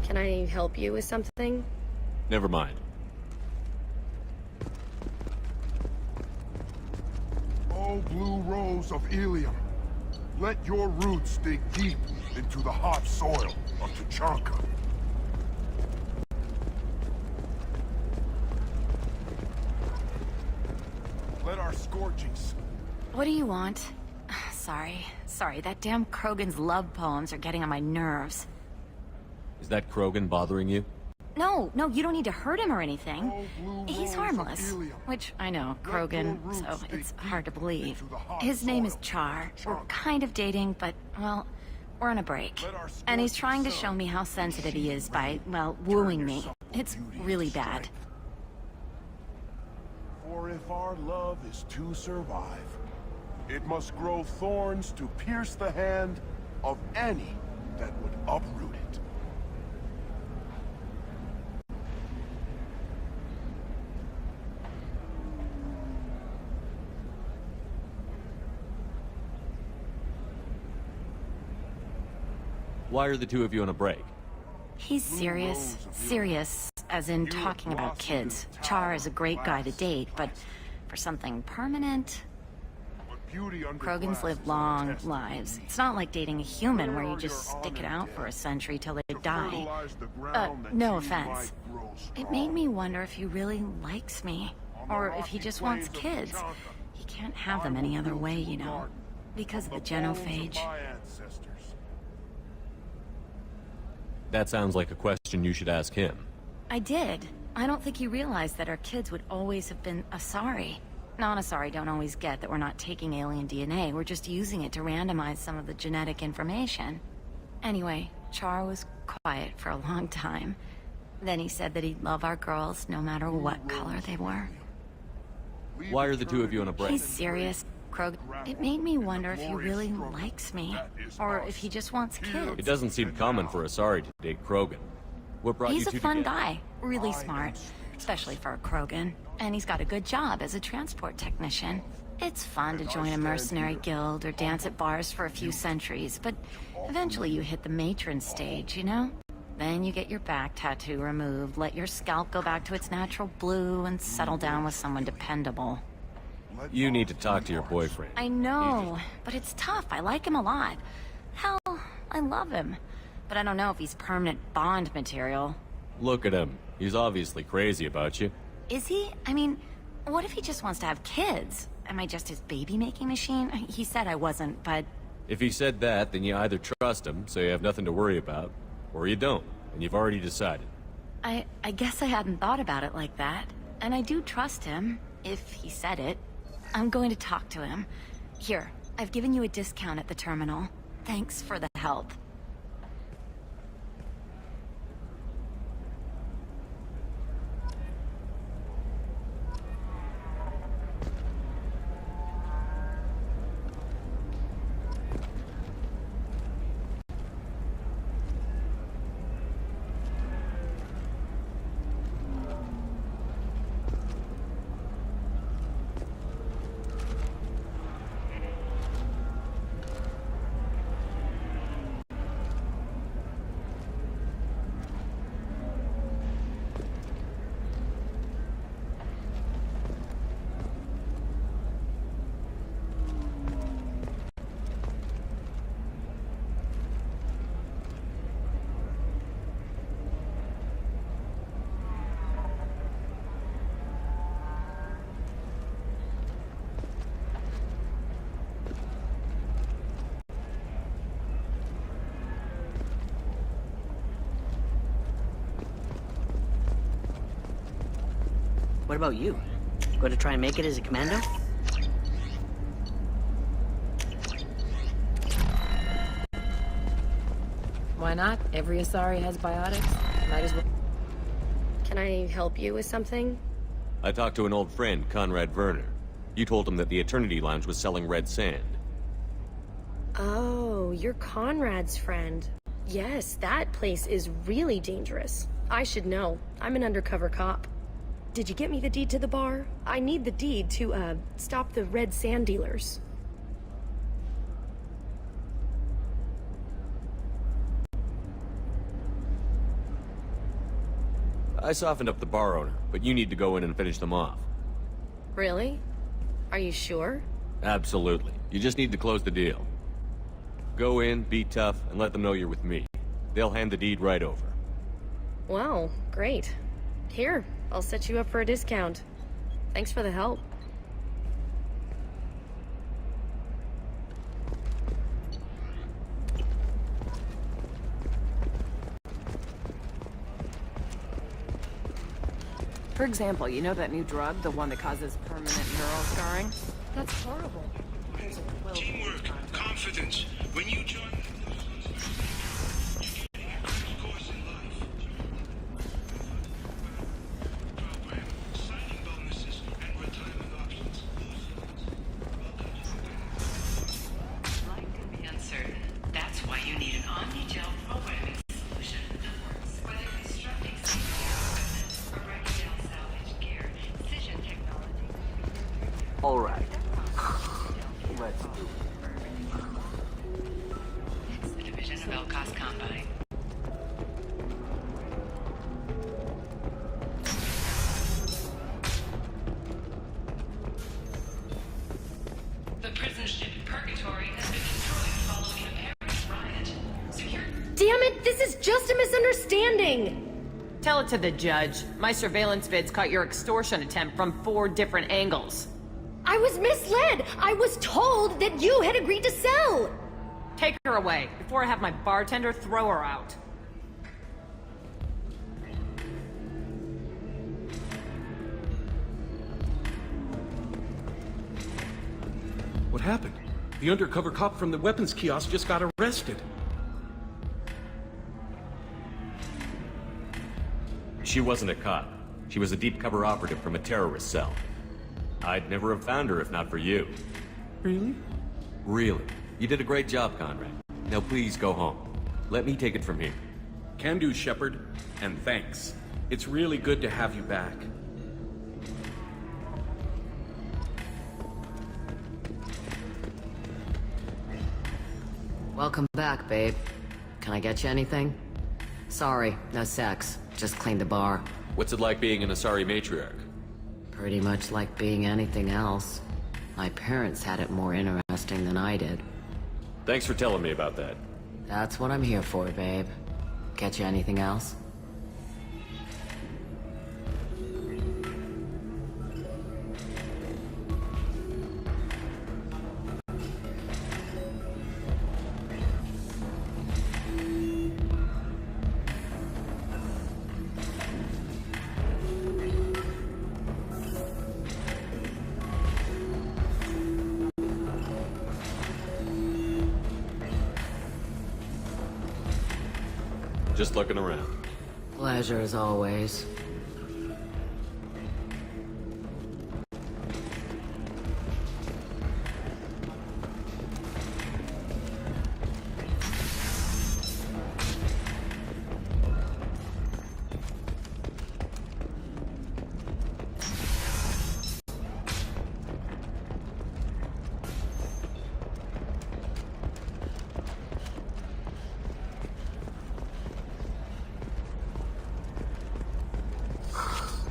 Can I help you with something? Never mind. Oh, blue rose of Ilium, let your roots dig deep into the hot soil of Tuchanka. Let our scorchings... What do you want? Sorry, that damn Krogan's love poems are getting on my nerves. Is that Krogan bothering you? No, you don't need to hurt him or anything. He's harmless. Which, I know, Krogan, so it's hard to believe. His name is Char. We're kind of dating, but, well, we're on a break. And he's trying to show me how sensitive he is by, well, wooing me. It's really bad. For if our love is to survive, it must grow thorns to pierce the hand of any that would uproot it. Why are the two of you on a break? He's serious, as in talking about kids. Char is a great guy to date, but for something permanent... Krogans live long lives. It's not like dating a human where you just stick it out for a century till they die. No offense. It made me wonder if he really likes me, or if he just wants kids. He can't have them any other way, you know, because of the genophage. That sounds like a question you should ask him. I did. I don't think he realized that our kids would always have been Asari. Non-Asari don't always get that we're not taking alien DNA, we're just using it to randomize some of the genetic information. Anyway, Char was quiet for a long time. Then he said that he'd love our girls no matter what color they were. Why are the two of you on a break? He's serious, Krog. It made me wonder if he really likes me, or if he just wants kids. It doesn't seem common for Asari to date Krogan. What brought you He's two a fun together? guy, really smart, especially for a Krogan. And he's got a good job as a transport technician. It's fun to join a mercenary guild or dance at bars for a few centuries, but eventually you hit the matron stage, you know? Then you get your back tattoo removed, let your scalp go back to its natural blue, and settle down with someone dependable. You need to talk to your boyfriend. I know, but it's tough. I like him a lot. Hell, I love him. But I don't know if he's permanent Bond material. Look at him. He's obviously crazy about you. Is he? I mean, what if he just wants to have kids? Am I just his baby-making machine? He said I wasn't, but... If he said that, then you either trust him, so you have nothing to worry about, or you don't, and you've already decided. I guess I hadn't thought about it like that. And I do trust him, if he said it. I'm going to talk to him. Here, I've given you a discount at the terminal. Thanks for the help. What about you? Going to try and make it as a commando? Why not? Every Asari has biotics. Might as well. Can I help you with something? I talked to an old friend, Conrad Werner. You told him that the Eternity Lounge was selling red sand. Oh, you're Conrad's friend. Yes, that place is really dangerous. I should know. I'm an undercover cop. Did you get me the deed to the bar? I need the deed to, stop the red sand dealers. I softened up the bar owner, but you need to go in and finish them off. Really? Are you sure? Absolutely. You just need to close the deal. Go in, be tough, and let them know you're with me. They'll hand the deed right over. Wow, great. Here, I'll set you up for a discount. Thanks for the help. For example, you know that new drug, the one that causes permanent neural scarring? That's horrible. Teamwork, confidence. When you join... Life can be uncertain. That's why you need an Omni-Gel programming solution that works. Whether constructing safety equipment or writing down salvage gear, Cision technology. All right. Let's do it. It's the division of Elcos Combine. The prison ship Purgatory has been destroyed following an apparent riot. Secure. Damn it, this is just a misunderstanding! Tell it to the judge. My surveillance vids caught your extortion attempt from 4 different angles. I was misled! I was told that you had agreed to sell! Take her away, before I have my bartender throw her out. What happened? The undercover cop from the weapons kiosk just got arrested. She wasn't a cop. She was a deep cover operative from a terrorist cell. I'd never have found her if not for you. Really? Really. You did a great job, Conrad. Now please go home. Let me take it from here. Can do, Shepard. And thanks. It's really good to have you back. Welcome back, babe. Can I get you anything? Sorry, no sex. Just cleaned the bar. What's it like being an Asari matriarch? Pretty much like being anything else. My parents had it more interesting than I did. Thanks for telling me about that. That's what I'm here for, babe. Get you anything else? Just looking around. Pleasure as always.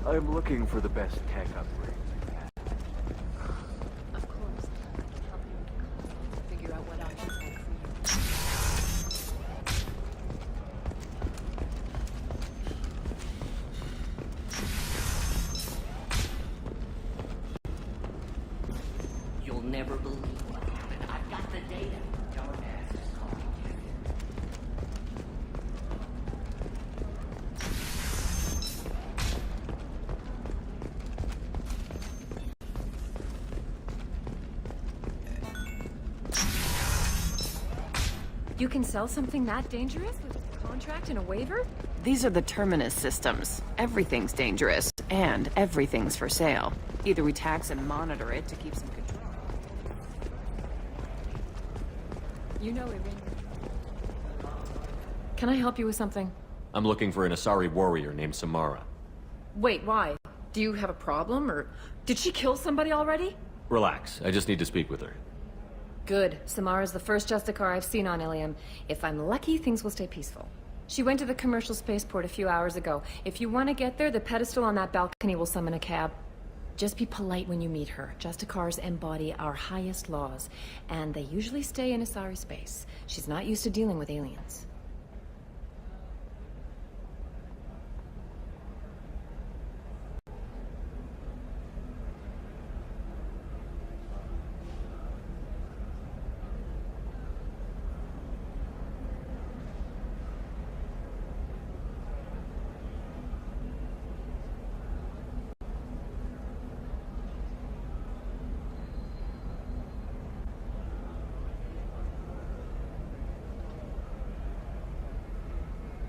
I'm looking for the best tech upgrades. Of course. I can help you figure out what options work for you. You'll never believe what happened. I've got the data. Don't ask. Just call me. You can sell something that dangerous with a contract and a waiver? These are the Terminus systems. Everything's dangerous, and everything's for sale. Either we tax and monitor it to keep some control. You know it. Can I help you with something? I'm looking for an Asari warrior named Samara. Wait, why? Do you have a problem, or did she kill somebody already? Relax, I just need to speak with her. Good. Samara's the first Justicar I've seen on Ilium. If I'm lucky, things will stay peaceful. She went to the commercial spaceport a few hours ago. If you want to get there, the pedestal on that balcony will summon a cab. Just be polite when you meet her. Justicars embody our highest laws, and they usually stay in Asari space. She's not used to dealing with aliens.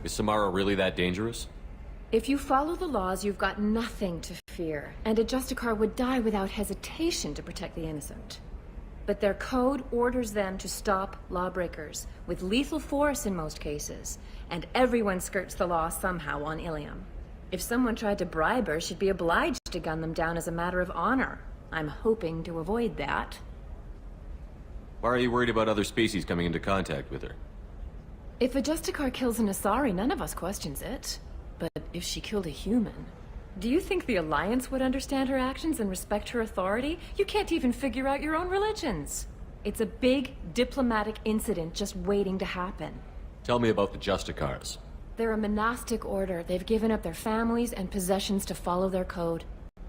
Is Samara really that dangerous? If you follow the laws, you've got nothing to fear, and a Justicar would die without hesitation to protect the innocent. But their code orders them to stop lawbreakers, with lethal force in most cases, and everyone skirts the law somehow on Ilium. If someone tried to bribe her, she'd be obliged to gun them down as a matter of honor. I'm hoping to avoid that. Why are you worried about other species coming into contact with her? If a Justicar kills an Asari, none of us questions it. But if she killed a human... Do you think the Alliance would understand her actions and respect her authority? You can't even figure out your own religions. It's a big diplomatic incident just waiting to happen. Tell me about the Justicars. They're a monastic order. They've given up their families and possessions to follow their code.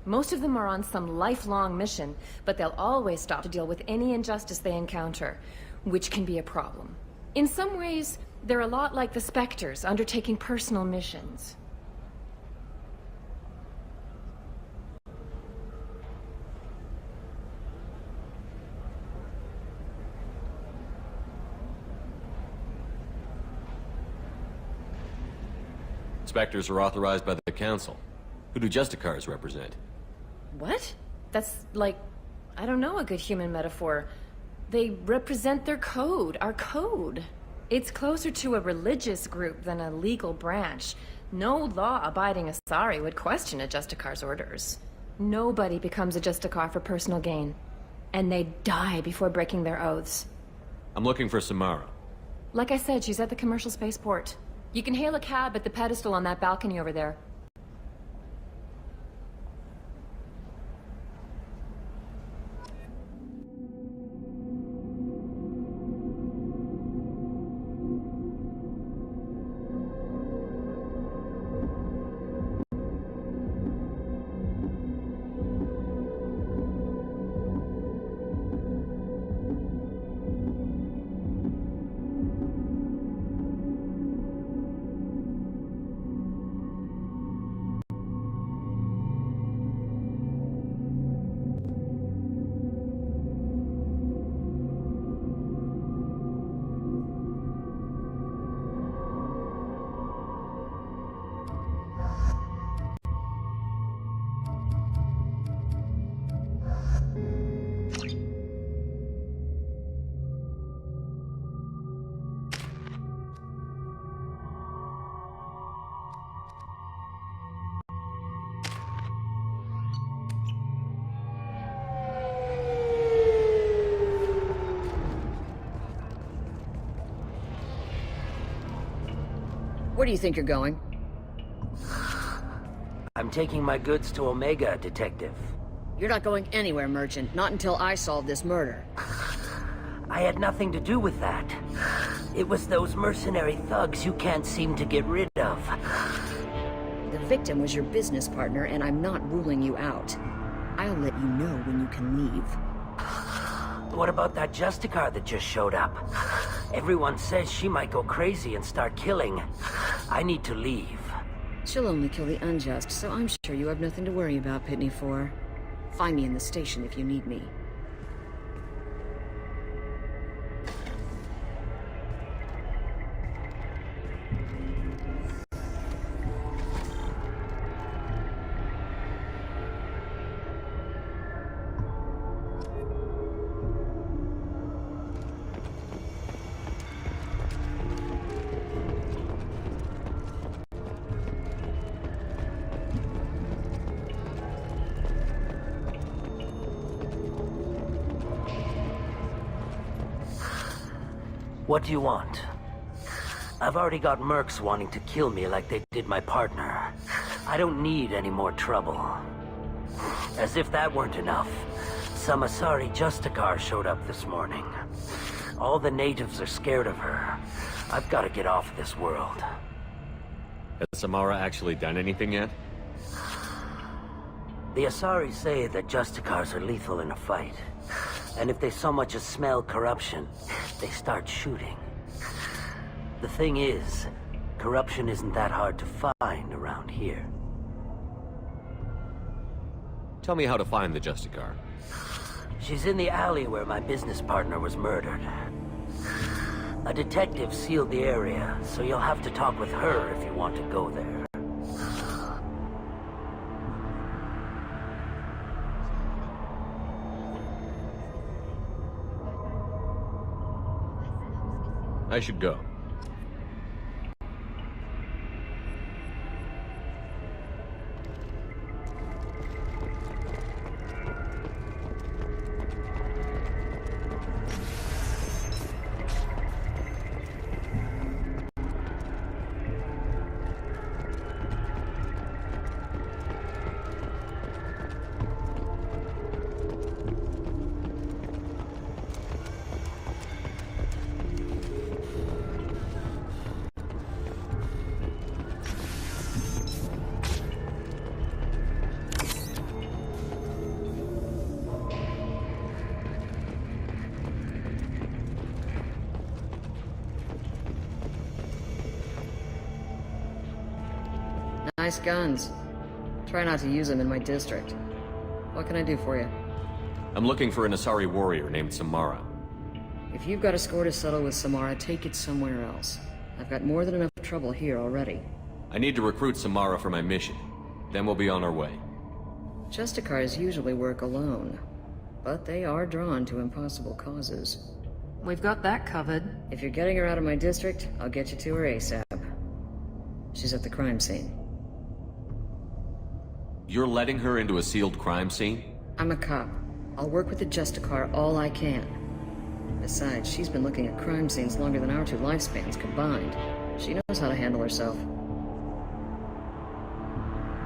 Most of them are on some lifelong mission, but they'll always stop to deal with any injustice they encounter, which can be a problem. In some ways, they're a lot like the Spectres, undertaking personal missions. Spectres are authorized by the Council. Who do Justicars represent? What? That's like, I don't know, a good human metaphor. They represent their code, our code. It's closer to a religious group than a legal branch. No law-abiding Asari would question a Justicar's orders. Nobody becomes a Justicar for personal gain. And they die before breaking their oaths. I'm looking for Samara. Like I said, she's at the commercial spaceport. You can hail a cab at the pedestal on that balcony over there. Where do you think you're going? I'm taking my goods to Omega, Detective. You're not going anywhere, Merchant. Not until I solve this murder. I had nothing to do with that. It was those mercenary thugs you can't seem to get rid of. The victim was your business partner, and I'm not ruling you out. I'll let you know when you can leave. What about that Justicar that just showed up? Everyone says she might go crazy and start killing. I need to leave. She'll only kill the unjust, so I'm sure you have nothing to worry about, Pitney 4. Find me in the station if you need me. What do you want? I've already got mercs wanting to kill me like they did my partner. I don't need any more trouble. As if that weren't enough, some Asari Justicar showed up this morning. All the natives are scared of her. I've got to get off this world. Has Samara actually done anything yet? The Asari say that Justicars are lethal in a fight. And if they so much as smell corruption, they start shooting. The thing is, corruption isn't that hard to find around here. Tell me how to find the Justicar. She's in the alley where my business partner was murdered. A detective sealed the area, so you'll have to talk with her if you want to go there. I should go. Nice guns. Try not to use them in my district. What can I do for you? I'm looking for an Asari warrior named Samara. If you've got a score to settle with Samara, take it somewhere else. I've got more than enough trouble here already. I need to recruit Samara for my mission. Then we'll be on our way. Justicars usually work alone, but they are drawn to impossible causes. We've got that covered. If you're getting her out of my district, I'll get you to her ASAP. She's at the crime scene. You're letting her into a sealed crime scene? I'm a cop. I'll work with the Justicar all I can. Besides, she's been looking at crime scenes longer than our two lifespans combined. She knows how to handle herself.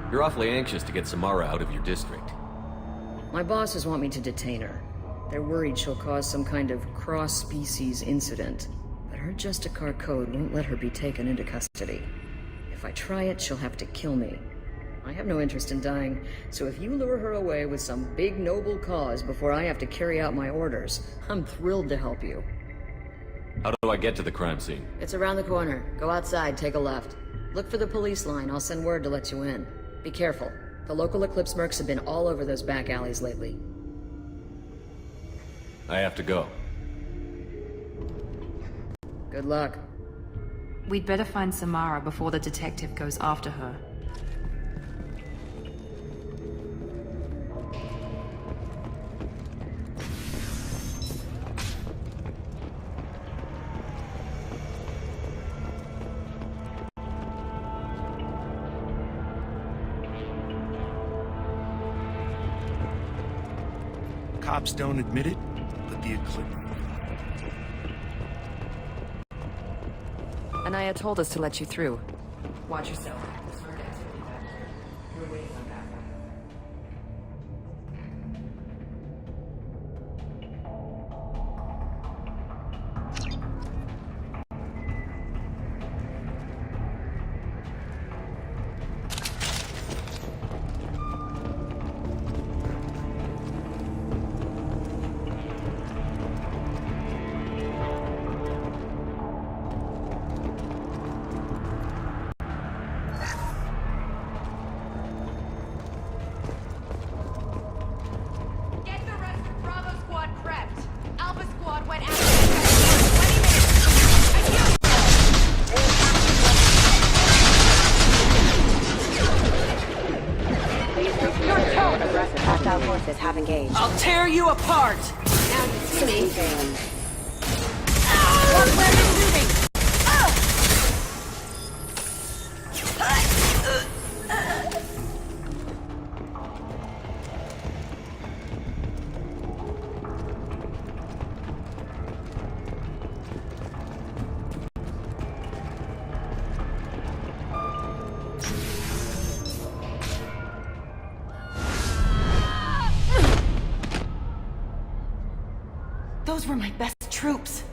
You're awfully anxious to get Samara out of your district. My bosses want me to detain her. They're worried she'll cause some kind of cross-species incident. But her Justicar code won't let her be taken into custody. If I try it, she'll have to kill me. I have no interest in dying, so if you lure her away with some big noble cause before I have to carry out my orders, I'm thrilled to help you. How do I get to the crime scene? It's around the corner. Go outside, take a left. Look for the police line. I'll send word to let you in. Be careful. The local Eclipse mercs have been all over those back alleys lately. I have to go. Good luck. We'd better find Samara before the detective goes after her. Cops don't admit it, but the Eclipse. Anaya told us to let you through. Watch yourself. We're waiting on backup. I'll tear you apart! Now you see me. Where are you shooting? Those were my best troops.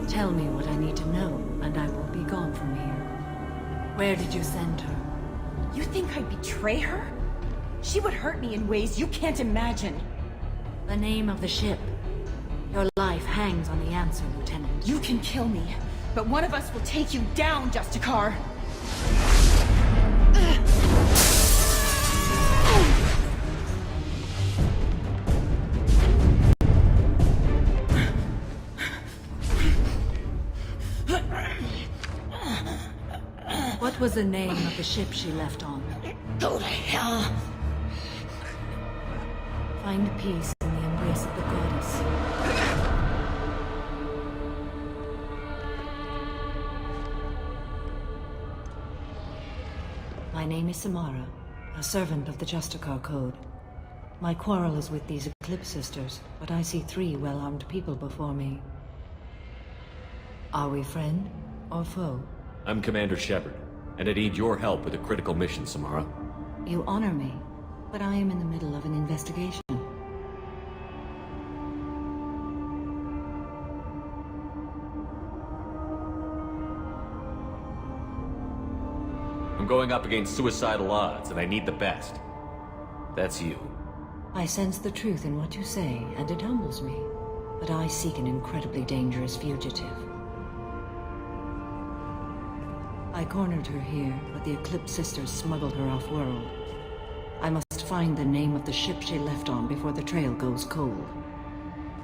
Tell me what I need to know, and I will be gone from here. Where did you send her? You think I'd betray her? She would hurt me in ways you can't imagine. The name of the ship. Your life hangs on the answer, Lieutenant. You can kill me, but one of us will take you down, Justicar. What was the name of the ship she left on? Go to hell. Find peace in the embrace of the goddess. My name is Samara, a servant of the Justicar Code. My quarrel is with these Eclipse Sisters, but I see 3 well-armed people before me. Are we friend or foe? I'm Commander Shepard, and I need your help with a critical mission, Samara. You honor me, but I am in the middle of an investigation. I'm going up against suicidal odds, and I need the best. That's you. I sense the truth in what you say, and it humbles me. But I seek an incredibly dangerous fugitive. I cornered her here, but the Eclipse Sisters smuggled her off-world. I must find the name of the ship she left on before the trail goes cold.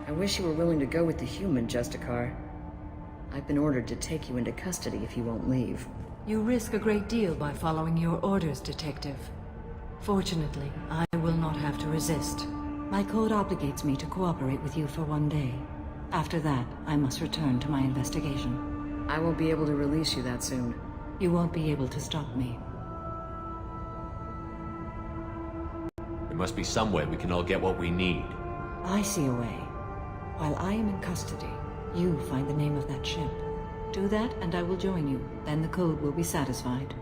I wish you were willing to go with the human, Justicar. I've been ordered to take you into custody if you won't leave. You risk a great deal by following your orders, Detective. Fortunately, I will not have to resist. My code obligates me to cooperate with you for 1 day. After that, I must return to my investigation. I won't be able to release you that soon. You won't be able to stop me. There must be some way we can all get what we need. I see a way. While I am in custody, you find the name of that ship. Do that, and I will join you. Then the code will be satisfied.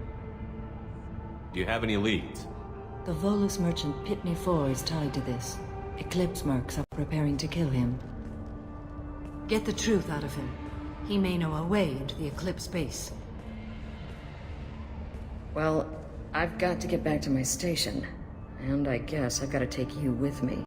Do you have any leads? The Volus merchant Pitney 4 is tied to this. Eclipse mercs are preparing to kill him. Get the truth out of him. He may know a way into the Eclipse base. Well, I've got to get back to my station. And I guess I've got to take you with me.